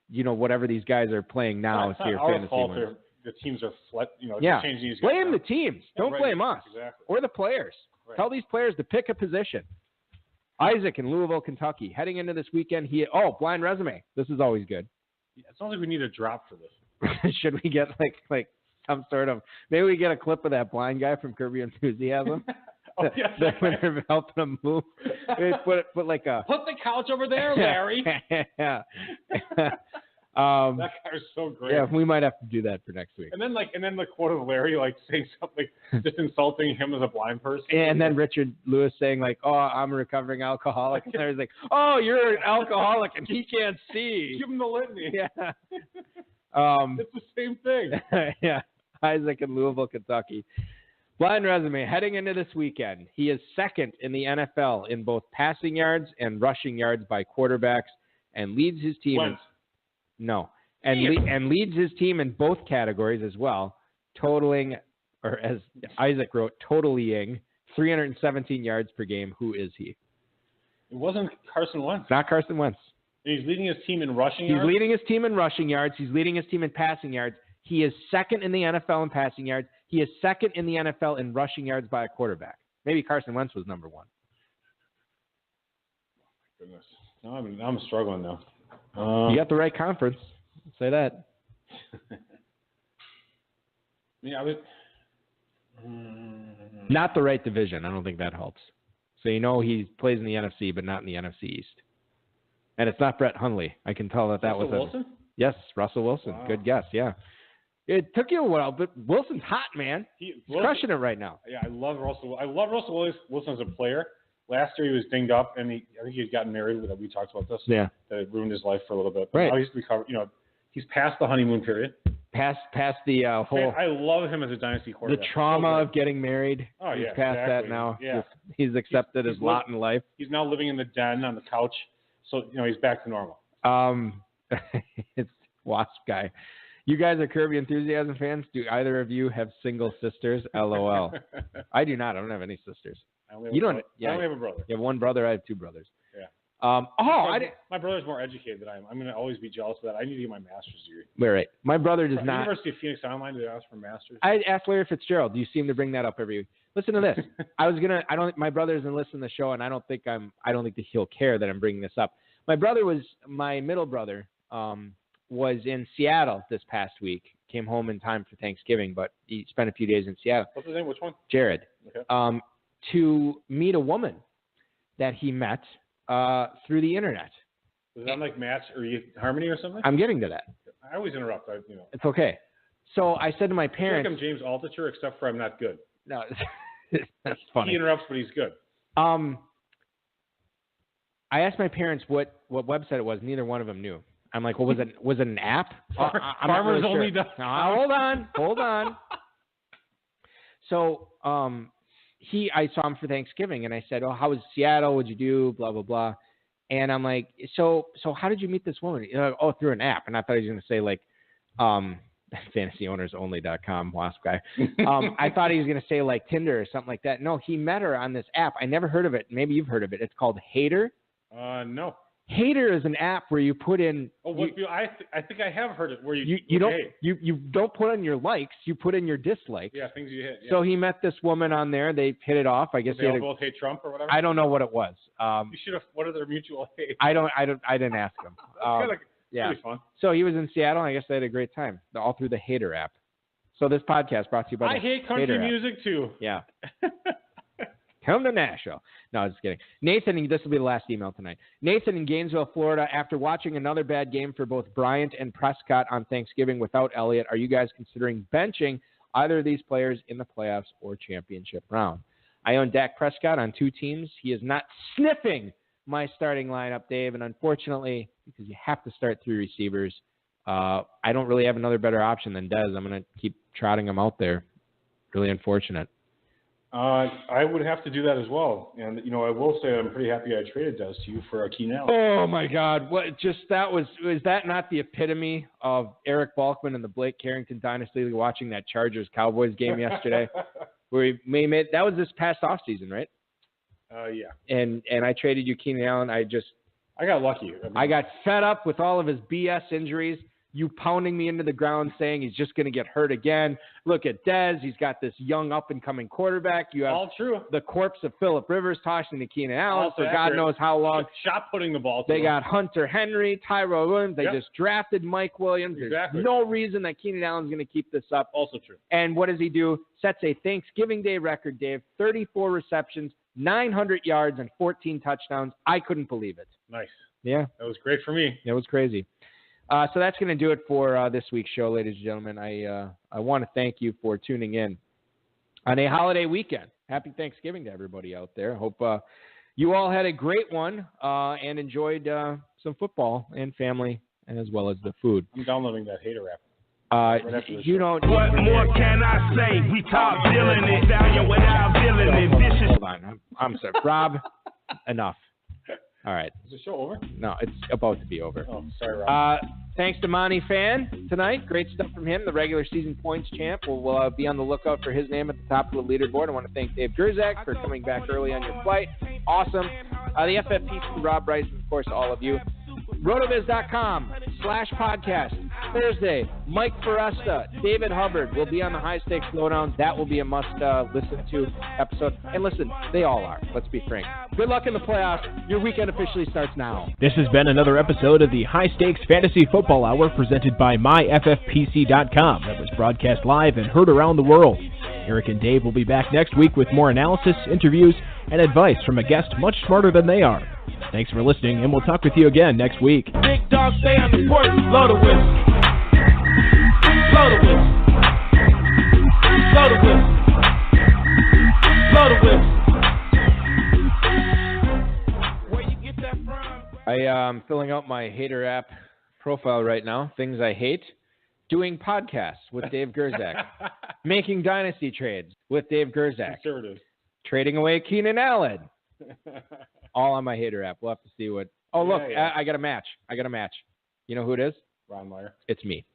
whatever these guys are playing now It's to not your our fantasy fault. wins. The teams are changing these guys. Blame out. the teams. Don't right. blame us Exactly. or the players. Right. Tell these players to pick a position. Isaac in Louisville, Kentucky. Heading into this weekend, blind resume. This is always good. Yeah, it sounds like we need a drop for this. Should we get like some sort of, maybe we get a clip of that blind guy from Curb Your Enthusiasm? That when they're helping him move. Put like a... Put the couch over there, Larry. Yeah. That guy's so great. Yeah, we might have to do that for next week. And then the quote of Larry, like saying something, just insulting him as a blind person. And then Richard Lewis saying like, "Oh, I'm a recovering alcoholic." And Larry's like, "Oh, you're an alcoholic and he can't see." Give him the litany. Yeah. It's the same thing. Yeah. Isaac in Louisville, Kentucky. Blind resume. Heading into this weekend, he is second in the NFL in both passing yards and rushing yards by quarterbacks, and leads his team. And leads his team in both categories as well, totaling, or as Isaac wrote, totaling 317 yards per game. Who is he? It wasn't Carson Wentz. Not Carson Wentz. He's leading his team in rushing yards? He's leading his team in rushing yards. He's leading his team in passing yards. He is second in the NFL in passing yards. He is second in the NFL in rushing yards by a quarterback. Maybe Carson Wentz was number one. Goodness. Now I'm struggling now. You got the right conference. Say that. Yeah, I was. Not the right division. I don't think that helps. So he plays in the NFC, but not in the NFC East. And it's not Brett Hundley. I can tell that Russell was Wilson? Yes, Russell Wilson. Wow. Good guess. Yeah. It took you a while, but Wilson's hot, man. He's crushing it right now. Yeah, I love Russell. I love Russell Wilson as a player. Last year he was dinged up, and I think he's gotten married. We talked about this. Yeah. That it ruined his life for a little bit. But right. Now he's recovered. He's past the honeymoon period. Past the whole. I love him as a dynasty quarterback. The trauma of getting married. Oh yeah. He's past exactly. that now. Yeah. He's accepted his lot in life. He's now living in the den on the couch, so he's back to normal. It's Wasp guy. You guys are Curb Your Enthusiasm fans. Do either of you have single sisters? LOL. I do not. I don't have any sisters. I only have a brother. You have one brother. I have two brothers. Yeah. My brother's more educated than I am. I'm going to always be jealous of that. I need to get my master's degree. Right. My brother does not. University of Phoenix Online, did they ask for master's? I asked Larry Fitzgerald. You seem to bring that up every week. Listen to this. My brother doesn't listen to the show, and I don't think that he'll care that I'm bringing this up. My middle brother, was in Seattle this past week. Came home in time for Thanksgiving, but he spent a few days in Seattle. What's his name? Which one? Jared. Okay. To meet a woman that he met through the internet. Was that like Match or Harmony or something? I'm getting to that. I always interrupt. It's okay. So I said to my parents. I feel like I'm James Altucher, except for I'm not good. No, that's funny. He interrupts, but he's good. I asked my parents what website it was. Neither one of them knew. I'm like, was it an app? Farmers Only. Hold on. So I saw him for Thanksgiving, and I said, "Oh, how was Seattle? What'd you do? Blah blah blah." And I'm like, "So how did you meet this woman?" Oh, through an app. And I thought he was going to say like, fantasyownersonly.com, Wasp guy. I thought he was going to say like Tinder or something like that. No, he met her on this app. I never heard of it. Maybe you've heard of it. It's called Hater. No. Hater is an app where you put in. I think I have heard it. Where you don't put in your likes, you put in your dislikes. Yeah, things you hit. Yeah. So he met this woman on there. They hit it off. I guess they both hate Trump or whatever. I don't know what it was. You should have. What are their mutual hate? I didn't ask him. Yeah. Pretty fun. So he was in Seattle. And I guess they had a great time. All through the Hater app. So this podcast brought to you by. I hate country music too. Yeah. Come to Nashville. No, just kidding. Nathan, this will be the last email tonight. Nathan in Gainesville, Florida. After watching another bad game for both Bryant and Prescott on Thanksgiving without Elliott, are you guys considering benching either of these players in the playoffs or championship round? I own Dak Prescott on 2 teams. He is not sniffing my starting lineup, Dave, and unfortunately, because you have to start 3 receivers, I don't really have another better option than Dez. I'm going to keep trotting him out there. Really unfortunate. I would have to do that as well. And, I will say I'm pretty happy I traded Dez to you for Keenan Allen. Oh, my God. Was that not the epitome of Eric Balkman and the Blake Carrington dynasty watching that Chargers-Cowboys game yesterday? Where we made that was this past offseason, right? Yeah. And I traded you Keenan Allen. I got lucky. I got fed up with all of his BS injuries. You pounding me into the ground saying he's just going to get hurt again. Look at Dez. He's got this young up-and-coming quarterback. You have all true. The corpse of Phillip Rivers tossing to Keenan Allen Also for God knows how long. Shot putting the ball to They him. got Hunter Henry, Tyrell Williams. They just drafted Mike Williams. Exactly. There's no reason that Keenan Allen's going to keep this up. Also true. And what does he do? Sets a Thanksgiving Day record, Dave. 34 receptions, 900 yards, and 14 touchdowns. I couldn't believe it. Nice. Yeah. That was great for me. It was crazy. So that's going to do it for this week's show, ladies and gentlemen. I want to thank you for tuning in on a holiday weekend. Happy Thanksgiving to everybody out there. Hope you all had a great one and enjoyed some football and family, and as well as the food. I'm downloading that hater app. You don't. What more can I say? We top billing it. Stallion without billing it. Vicious. Hold on. I'm sorry. Rob, enough. All right. Is the show over? No, it's about to be over. Oh, sorry, Rob. Thanks to Monty Phan tonight. Great stuff from him, the regular season points champ. We'll be on the lookout for his name at the top of the leaderboard. I want to thank Dave Gerzak for coming back early on your flight. Awesome. The FFPC, Rob Bryce, and of course all of you. Rotoviz.com/podcast. Thursday, Mike Foresta, David Hubbard will be on the High Stakes Lowdown. That will be a must-listen to episode. And listen, they all are. Let's be frank. Good luck in the playoffs. Your weekend officially starts now. This has been another episode of the High Stakes Fantasy Football Hour presented by MyFFPC.com that was broadcast live and heard around the world. Eric and Dave will be back next week with more analysis, interviews, and advice from a guest much smarter than they are. Thanks for listening, and we'll talk with you again next week. Big dog stay on the porch. Blow the whistle. Blow the whistle. Blow the whistle. Blow the whistle. Where you get that from? I am filling out my hater app profile right now. Things I hate. Doing podcasts with Dave Gerzak. Making dynasty trades with Dave Gerzak. Conservative. Trading away Keenan Allen. All on my hater app. We'll have to see what. Oh, look, Yeah. I got a match. You know who it is? Ron Meyer. It's me.